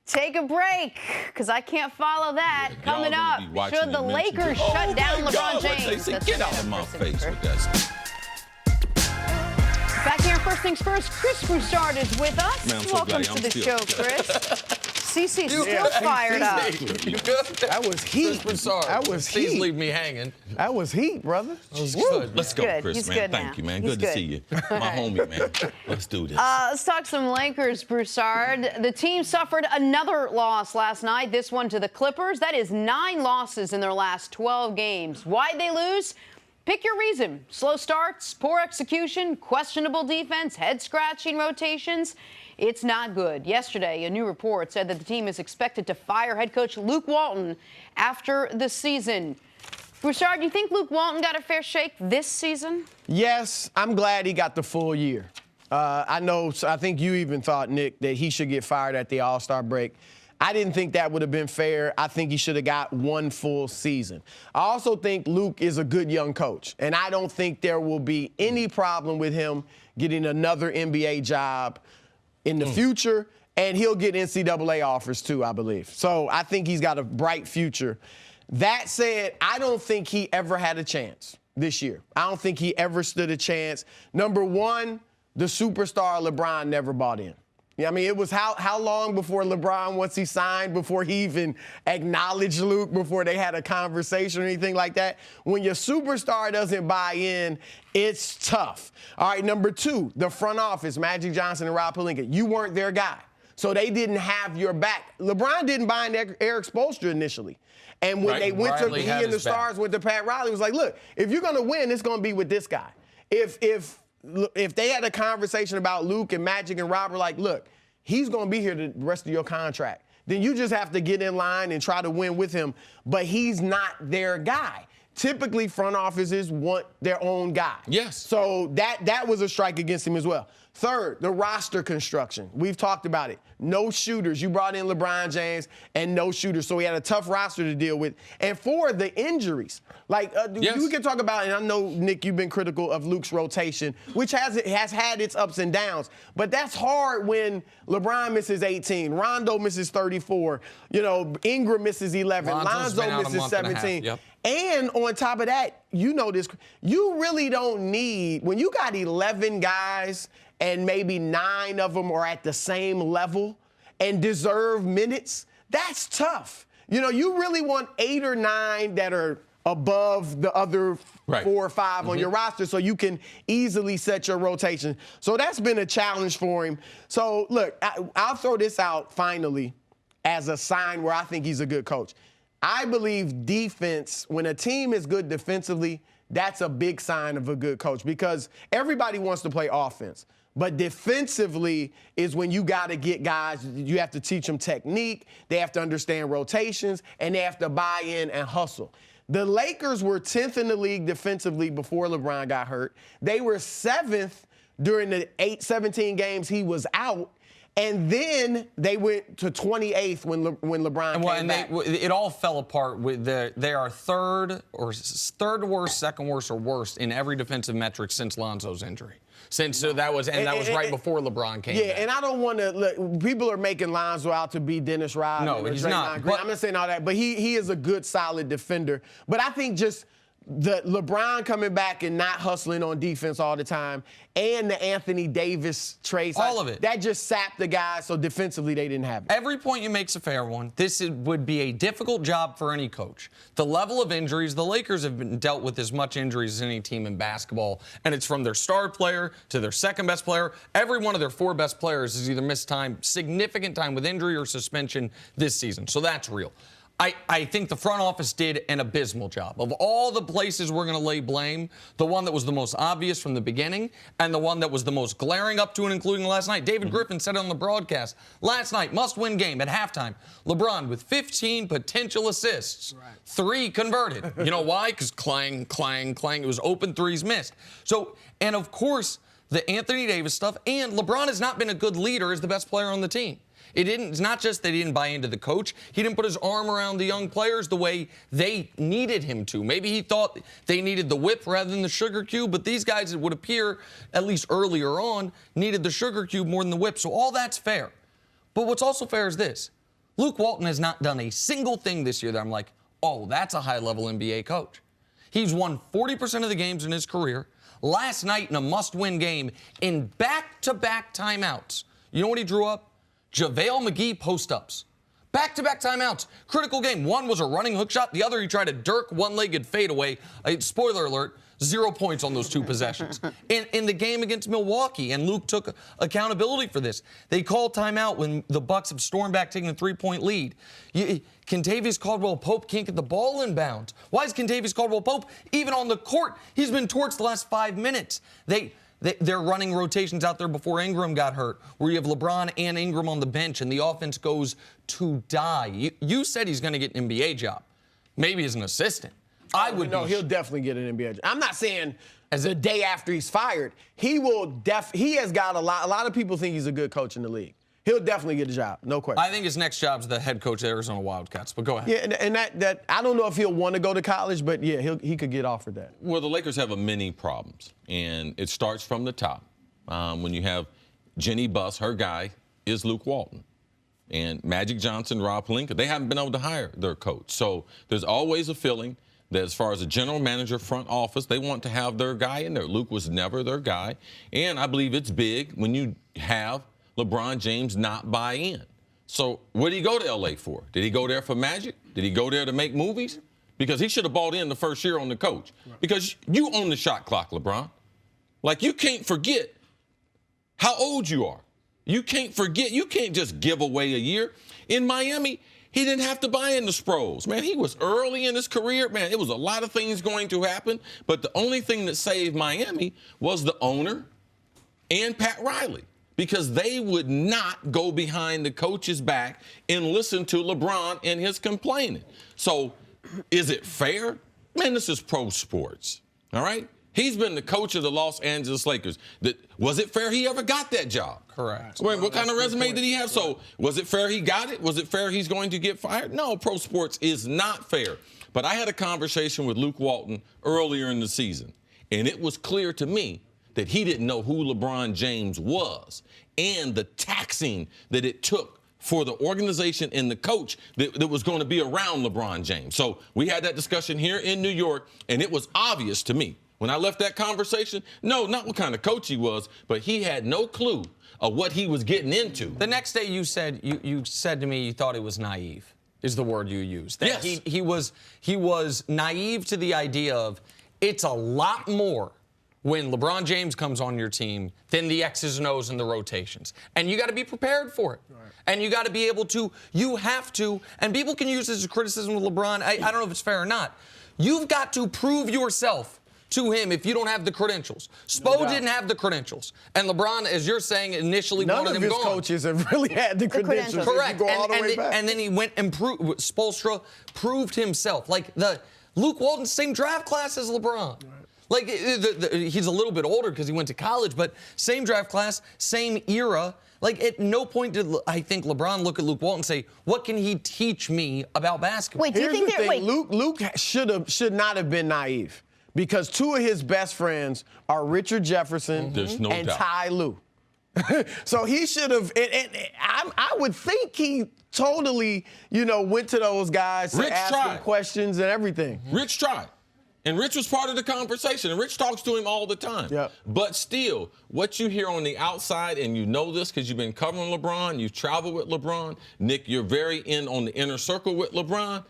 Take a break, because I can't follow that. Yeah, Coming y'all up, gonna be watching should the and mention Lakers it. shut down my LeBron God, what they James? say, That's get coming out up of my First Things face First. with that. Back here, First Things First, Cris Broussard is with us. Man, I'm so Welcome glad to I'm the still- show, Cris. CC's still fired up. That was heat. That was Please heat. leave me hanging. That was heat, brother. He's good. Let's go, Good. Cris, He's man. good Thank now. you, man. He's Good to good. see you. My homie, man. Let's do this. Let's talk some Lakers, Broussard. The team suffered another loss last night, this one to the Clippers. That is 9 losses in their last 12 games. Why'd they lose? Pick your reason. Slow starts, poor execution, questionable defense, head-scratching rotations. It's not good. Yesterday, a new report said that the team is expected to fire head coach Luke Walton after the season. Broussard, do you think Luke Walton got a fair shake this season? Yes, I'm glad he got the full year. I think you even thought, Nick, that he should get fired at the All-Star break. I didn't think that would have been fair. I think he should have got 1 full season. I also think Luke is a good young coach, and I don't think there will be any problem with him getting another NBA job in the future, and he'll get NCAA offers too, I believe. So I think he's got a bright future. That said, I don't think he ever had a chance this year. I don't think he ever stood a chance. Number one, the superstar LeBron never bought in. Yeah, I mean, it was how long before LeBron, once he signed, before he even acknowledged Luke, before they had a conversation or anything like that? When your superstar doesn't buy in, it's tough. All right, number 2, the front office, Magic Johnson and Rob Pelinka. You weren't their guy, so they didn't have your back. LeBron didn't buy in Eric Spoelstra initially. And when they went Riley to, had he and the his back. Stars went to Pat Riley, was like, look, if you're going to win, it's going to be with this guy. If they had a conversation about Luke and Magic and Robert, like, look, he's going to be here the rest of your contract, then you just have to get in line and try to win with him. But he's not their guy. Typically, front offices want their own guy. Yes. So that was a strike against him as well. Third, the roster construction. We've talked about it. No shooters. You brought in LeBron James and no shooters. So he had a tough roster to deal with. And 4, the injuries. Like, Yes. we can talk about, and I know, Nick, you've been critical of Luke's rotation, which has had its ups and downs. But that's hard when LeBron misses 18, Rondo misses 34, Ingram misses 11, Lonzo's been out a Lonzo misses month and a half, 17. yep. And on top of that, you know this, you really don't need, when you got 11 guys and maybe 9 of them are at the same level and deserve minutes, that's tough. You really want 8 or 9 that are above the other 4 or 5 on your roster so you can easily set your rotation. So that's been a challenge for him. So, look, I'll throw this out finally as a sign where I think he's a good coach. I believe defense, when a team is good defensively, that's a big sign of a good coach because everybody wants to play offense. But defensively is when you got to get guys, you have to teach them technique, they have to understand rotations, and they have to buy in and hustle. The Lakers were 10th in the league defensively before LeBron got hurt. They were 7th during the 17 games he was out. And then they went to 28th when LeBron came back. It all fell apart. They are third worst, second worst, or worst in every defensive metric since Lonzo's injury. That was right before LeBron came back. Yeah, and I don't want to look. People are making Lonzo out to be Dennis Rodman. No, he's not. I'm not saying all that, but he is a good, solid defender. But I think just the LeBron coming back and not hustling on defense all the time, and the Anthony Davis trade, all of it, that just sapped the guys. So defensively, they didn't have it. Every point you make's a fair one. Would be a difficult job for any coach. The level of injuries, the Lakers have been dealt with as much injuries as any team in basketball, and it's from their star player to their second best player. Every one of their 4 best players has either missed significant time with injury or suspension this season. So that's real. I think the front office did an abysmal job. Of all the places we're going to lay blame, the one that was the most obvious from the beginning and the one that was the most glaring up to and including last night, David Griffin said it on the broadcast, last night, must-win game at halftime, LeBron with 15 potential assists, 3 converted. You know why? Because clang, clang, clang. It was open threes missed. So, and of course, the Anthony Davis stuff, and LeBron has not been a good leader as the best player on the team. It's not just that he didn't buy into the coach. He didn't put his arm around the young players the way they needed him to. Maybe he thought they needed the whip rather than the sugar cube, but these guys, it would appear, at least earlier on, needed the sugar cube more than the whip. So all that's fair. But what's also fair is this. Luke Walton has not done a single thing this year that I'm like, oh, that's a high-level NBA coach. He's won 40% of the games in his career. Last night in a must-win game in back-to-back timeouts. You know what he drew up? JaVale McGee post-ups. Back-to-back timeouts. Critical game. One was a running hook shot. The other, he tried a Dirk one-legged fadeaway. Spoiler alert, 0 points on those 2 possessions. In the game against Milwaukee, and Luke took accountability for this. They called timeout when the Bucks have stormed back, taking a 3-point lead. Kentavious Caldwell-Pope can't get the ball inbounds. Why is Kentavious Caldwell-Pope even on the court? He's been torched the last 5 minutes. They're running rotations out there before Ingram got hurt, where you have LeBron and Ingram on the bench, and the offense goes to die. You said he's going to get an NBA job, maybe as an assistant. I would know he'll definitely get an NBA job. I'm not saying as the day after he's fired. He will. He has got a lot. A lot of people think he's a good coach in the league. He'll definitely get a job, no question. I think his next job's the head coach of the Arizona Wildcats, but go ahead. Yeah, and that I don't know if he'll want to go to college, but yeah, he could get offered that. Well, the Lakers have many problems, and it starts from the top. When you have Jenny Buss, her guy is Luke Walton. And Magic Johnson, Rob Pelinka, they haven't been able to hire their coach. So there's always a feeling that as far as a general manager, front office, they want to have their guy in there. Luke was never their guy. And I believe it's big when you have LeBron James not buy in. So what did he go to L.A. for? Did he go there for magic? Did he go there to make movies? Because he should have bought in the first year on the coach. Right. Because you own the shot clock, LeBron. Like, you can't forget how old you are. You can't forget. You can't just give away a year. In Miami, he didn't have to buy in the Sproles. Man, he was early in his career. Man, it was a lot of things going to happen. But the only thing that saved Miami was the owner and Pat Riley, because they would not go behind the coach's back and listen to LeBron and his complaining. So is it fair? Man, this is pro sports, all right? He's been the coach of the Los Angeles Lakers. Was it fair he ever got that job? Correct. Wait, what kind of resume did he have? So was it fair he got it? Was it fair he's going to get fired? No, pro sports is not fair. But I had a conversation with Luke Walton earlier in the season, and it was clear to me that he didn't know who LeBron James was and the taxing that it took for the organization and the coach that was going to be around LeBron James. So we had that discussion here in New York, and it was obvious to me when I left that conversation, no, not what kind of coach he was, but he had no clue of what he was getting into. The next day you said to me you thought he was naive, is the word you used. That yes. He was naive to the idea of it's a lot more when LeBron James comes on your team than the X's and O's and the rotations. And you got to be prepared for it. Right. And you got to be able to, you have to, and people can use this as criticism with LeBron. I don't know if it's fair or not. You've got to prove yourself to him if you don't have the credentials. Spo didn't have the credentials. And LeBron, as you're saying, initially wanted him gone. None of his coaches have really had the credentials. Correct. And then he went and Spoelstra proved himself. Like Luke Walton, same draft class as LeBron. Like, he's a little bit older because he went to college, but same draft class, same era. Like, at no point did I think LeBron look at Luke Walton and say, what can he teach me about basketball? Wait, do you think that, Luke should not have been naive because two of his best friends are Richard Jefferson and Ty Lue. So he should have, I would think he totally, went to those guys to ask them questions and everything. Rich tried. And Rich was part of the conversation, and Rich talks to him all the time. Yep. But still, what you hear on the outside, and you know this because you've been covering LeBron, you've traveled with LeBron, Nick, you're very in on the inner circle with LeBron.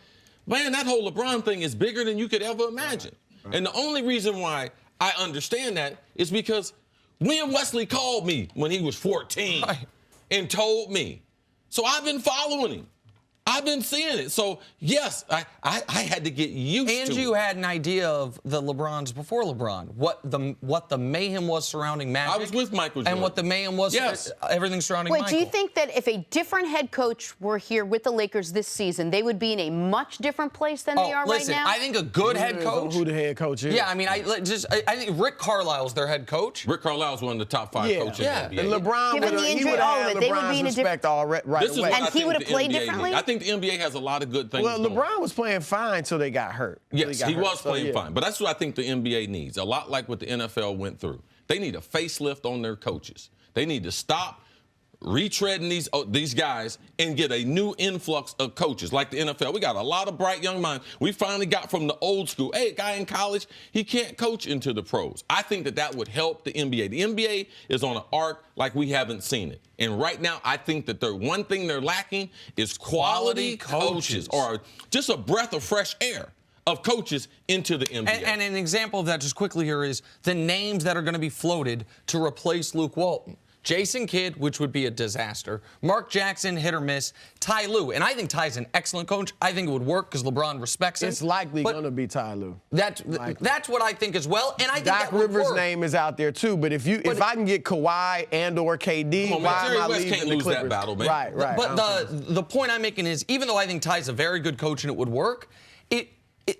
Man, that whole LeBron thing is bigger than you could ever imagine. Right. And the only reason why I understand that is because William Wesley called me when he was 14 and told me. So I've been following him. I've been seeing it. So, yes, I had to get used to it. And you had an idea of the LeBrons before LeBron, what the mayhem was surrounding Magic. I was with Michael Jordan. And what the mayhem was, everything surrounding Michael. Do you think that if a different head coach were here with the Lakers this season, they would be in a much different place than they are right now? I think a good head coach. Who the head coach is. Yeah, I mean, I think Rick Carlisle's their head coach. Rick Carlisle's one of the top 5 coaches in the NBA. And LeBron would have LeBron's respect right away. And he would have played differently? I think the NBA has a lot of good things. Well, LeBron was playing fine until they got hurt. Yes, he was playing fine. But that's what I think the NBA needs. A lot like what the NFL went through. They need a facelift on their coaches. They need to stop retreading these guys and get a new influx of coaches like the NFL. We got a lot of bright young minds. We finally got from the old school. Hey, a guy in college, he can't coach into the pros. I think that would help the NBA. The NBA is on an arc like we haven't seen it. And right now, I think that one thing they're lacking is quality coaches or just a breath of fresh air of coaches into the NBA. And an example of that just quickly here is the names that are going to be floated to replace Luke Walton. Jason Kidd, which would be a disaster. Mark Jackson, hit or miss. Ty Lue, and I think Ty's an excellent coach. I think it would work because LeBron respects him. It's likely going to be Ty Lue. That's what I think as well, and I think Doc that would Rivers' work. name is out there too. But if I can get Kawhi and/or KD, why am I leaving can't the lose Clippers? That battle, man. Right. But the point I'm making is, even though I think Ty's a very good coach and it would work,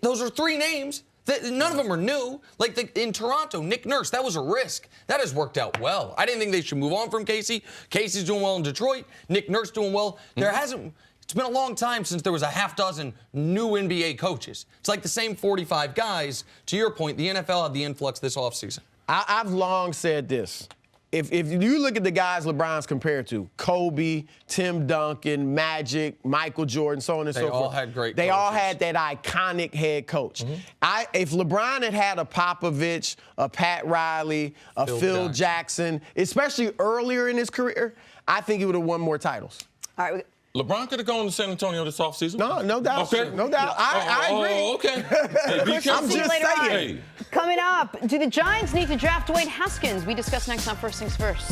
those are 3 names. None of them are new. Like in Toronto, Nick Nurse, that was a risk. That has worked out well. I didn't think they should move on from Casey. Casey's doing well in Detroit. Nick Nurse doing well. It's been a long time since there was a half dozen new NBA coaches. It's like the same 45 guys. To your point, the NFL had the influx this offseason. I've long said this. If you look at the guys LeBron's compared to, Kobe, Tim Duncan, Magic, Michael Jordan, so on and so forth. They all had great coaches. They all had that iconic head coach. If LeBron had a Popovich, a Pat Riley, a Phil Jackson, especially earlier in his career, I think he would have won more titles. All right. LeBron could have gone to San Antonio this offseason. No doubt. Okay. No doubt. I agree. Oh, okay. Hey, be careful. I'm just saying. Coming up, do the Giants need to draft Dwayne Haskins? We discuss next on First Things First.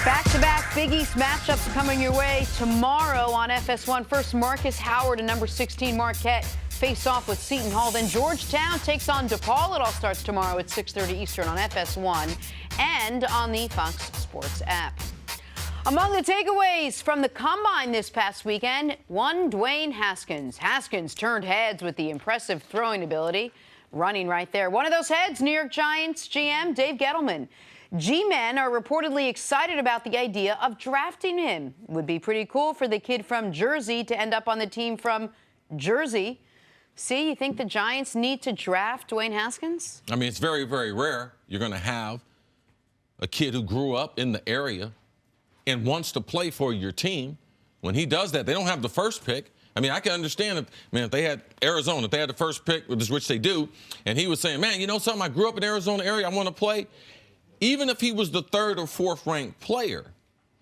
Back-to-back Big East matchups coming your way tomorrow on FS1. First, Marcus Howard and number 16 Marquette face off with Seton Hall. Then Georgetown takes on DePaul. It all starts tomorrow at 6:30 Eastern on FS1 and on the Fox Sports app. Among the takeaways from the Combine this past weekend, one Dwayne Haskins. Haskins turned heads with the impressive throwing ability. Running right there. One of those heads, New York Giants GM Dave Gettleman. G-men are reportedly excited about the idea of drafting him. Would be pretty cool for the kid from Jersey to end up on the team from Jersey. See, you think the Giants need to draft Dwayne Haskins? I mean, it's very, very rare you're going to have a kid who grew up in the area and wants to play for your team. When he does that, they don't have the first pick. I mean, I can understand if they had Arizona, if they had the first pick, which they do, and he was saying, man, you know something, I grew up in the Arizona area, I want to play. Even if he was the 3rd or 4th ranked player,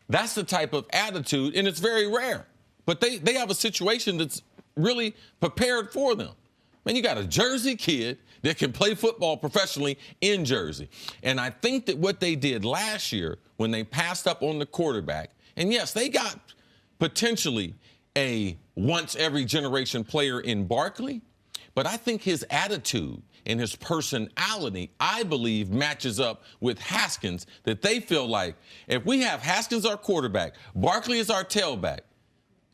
that's the type of attitude, and it's very rare. But they have a situation that's really prepared for them. Man, you got a Jersey kid that can play football professionally in Jersey. And I think that what they did last year when they passed up on the quarterback, and yes, they got potentially a once every generation player in Barkley, but I think his attitude and his personality, I believe, matches up with Haskins, that they feel like if we have Haskins our quarterback, Barkley is our tailback,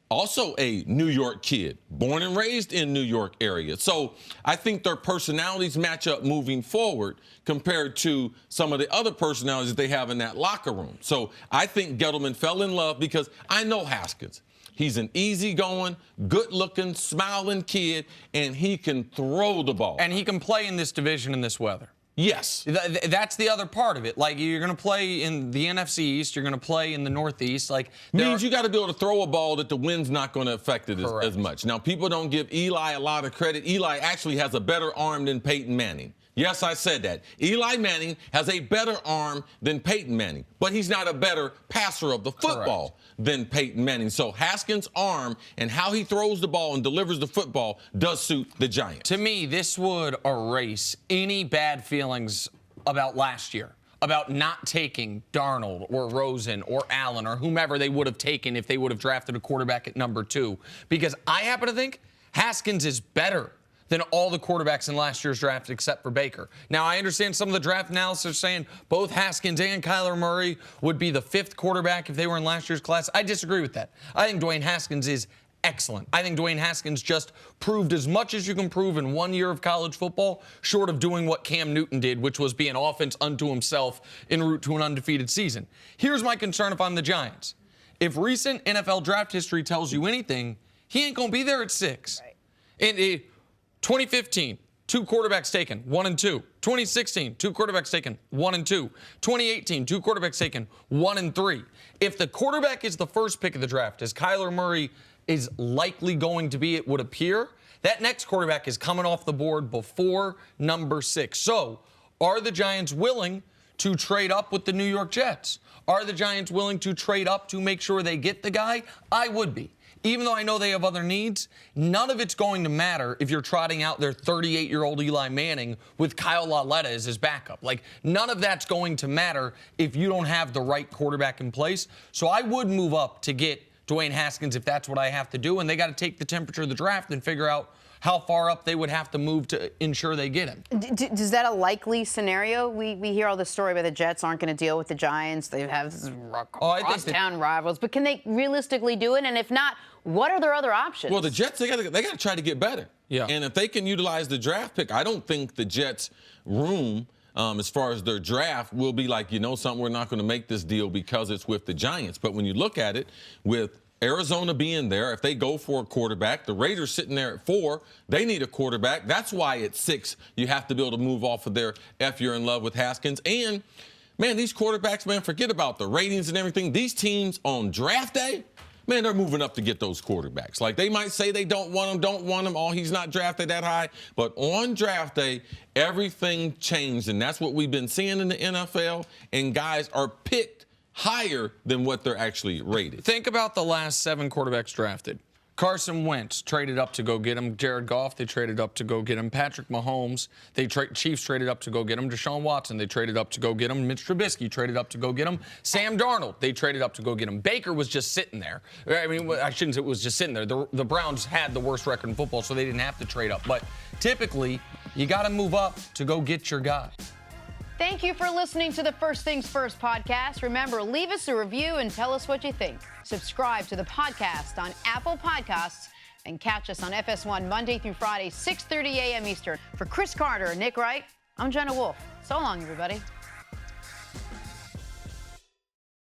also a New York kid, born and raised in New York area. So I think their personalities match up moving forward compared to some of the other personalities that they have in that locker room. So I think Gettleman fell in love because I know Haskins. He's an easygoing, good-looking, smiling kid, and he can throw the ball. And he can play in this division in this weather. Yes. That's the other part of it. Like, you're going to play in the NFC East. You're going to play in the Northeast. Like, means you got to be able to throw a ball that the wind's not going to affect it as much. Now, people don't give Eli a lot of credit. Eli actually has a better arm than Peyton Manning. Yes, I said that. Eli Manning has a better arm than Peyton Manning, but he's not a better passer of the football than Peyton Manning. So Haskins' arm and how he throws the ball and delivers the football does suit the Giants. To me, this would erase any bad feelings about last year, about not taking Darnold or Rosen or Allen or whomever they would have taken if they would have drafted a quarterback at number 2. Because I happen to think Haskins is better than all the quarterbacks in last year's draft except for Baker. Now, I understand some of the draft analysts are saying both Haskins and Kyler Murray would be the 5th quarterback if they were in last year's class. I disagree with that. I think Dwayne Haskins is excellent. I think Dwayne Haskins just proved as much as you can prove in 1 year of college football, short of doing what Cam Newton did, which was be an offense unto himself en route to an undefeated season. Here's my concern if I'm the Giants. If recent NFL draft history tells you anything, he ain't going to be there at 6. Right. And 2015, 2 quarterbacks taken, 1 and 2. 2016, 2 quarterbacks taken, 1 and 2. 2018, 2 quarterbacks taken, 1 and 3. If the quarterback is the first pick of the draft, as Kyler Murray is likely going to be, it would appear, that next quarterback is coming off the board before number 6. So, are the Giants willing to trade up with the New York Jets? Are the Giants willing to trade up to make sure they get the guy? I would be. Even though I know they have other needs, none of it's going to matter if you're trotting out their 38-year-old Eli Manning with Kyle Lauletta as his backup. Like, none of that's going to matter if you don't have the right quarterback in place. So I would move up to get Dwayne Haskins if that's what I have to do, and they got to take the temperature of the draft and figure out how far up they would have to move to ensure they get him. Is that a likely scenario? We hear all this story about the Jets aren't going to deal with the Giants. They have crosstown rivals. But can they realistically do it? And if not, what are their other options? Well, the Jets, they got to try to get better. Yeah. And if they can utilize the draft pick, I don't think the Jets' room as far as their draft will be like, you know something, we're not going to make this deal because it's with the Giants. But when you look at it with Arizona being there, if they go for a quarterback, the Raiders sitting there at 4, they need a quarterback. That's why at 6, you have to be able to move off of their you're in love with Haskins. And, man, these quarterbacks, man, forget about the ratings and everything. These teams on draft day, man, they're moving up to get those quarterbacks. Like, they might say they don't want him, oh, he's not drafted that high. But on draft day, everything changed, and that's what we've been seeing in the NFL, and guys are picked higher than what they're actually rated. Think about the last 7 quarterbacks drafted. Carson Wentz traded up to go get him. Jared Goff, they traded up to go get him. Patrick Mahomes, Chiefs traded up to go get him. Deshaun Watson, they traded up to go get him. Mitch Trubisky traded up to go get him. Sam Darnold, they traded up to go get him. Baker was just sitting there. I mean, I shouldn't say it was just sitting there. The Browns had the worst record in football, so they didn't have to trade up. But typically, you got to move up to go get your guy. Thank you for listening to the First Things First podcast. Remember, leave us a review and tell us what you think. Subscribe to the podcast on Apple Podcasts and catch us on FS1 Monday through Friday, 6:30 a.m. Eastern. For Cris Carter and Nick Wright, I'm Jenna Wolfe. So long, everybody.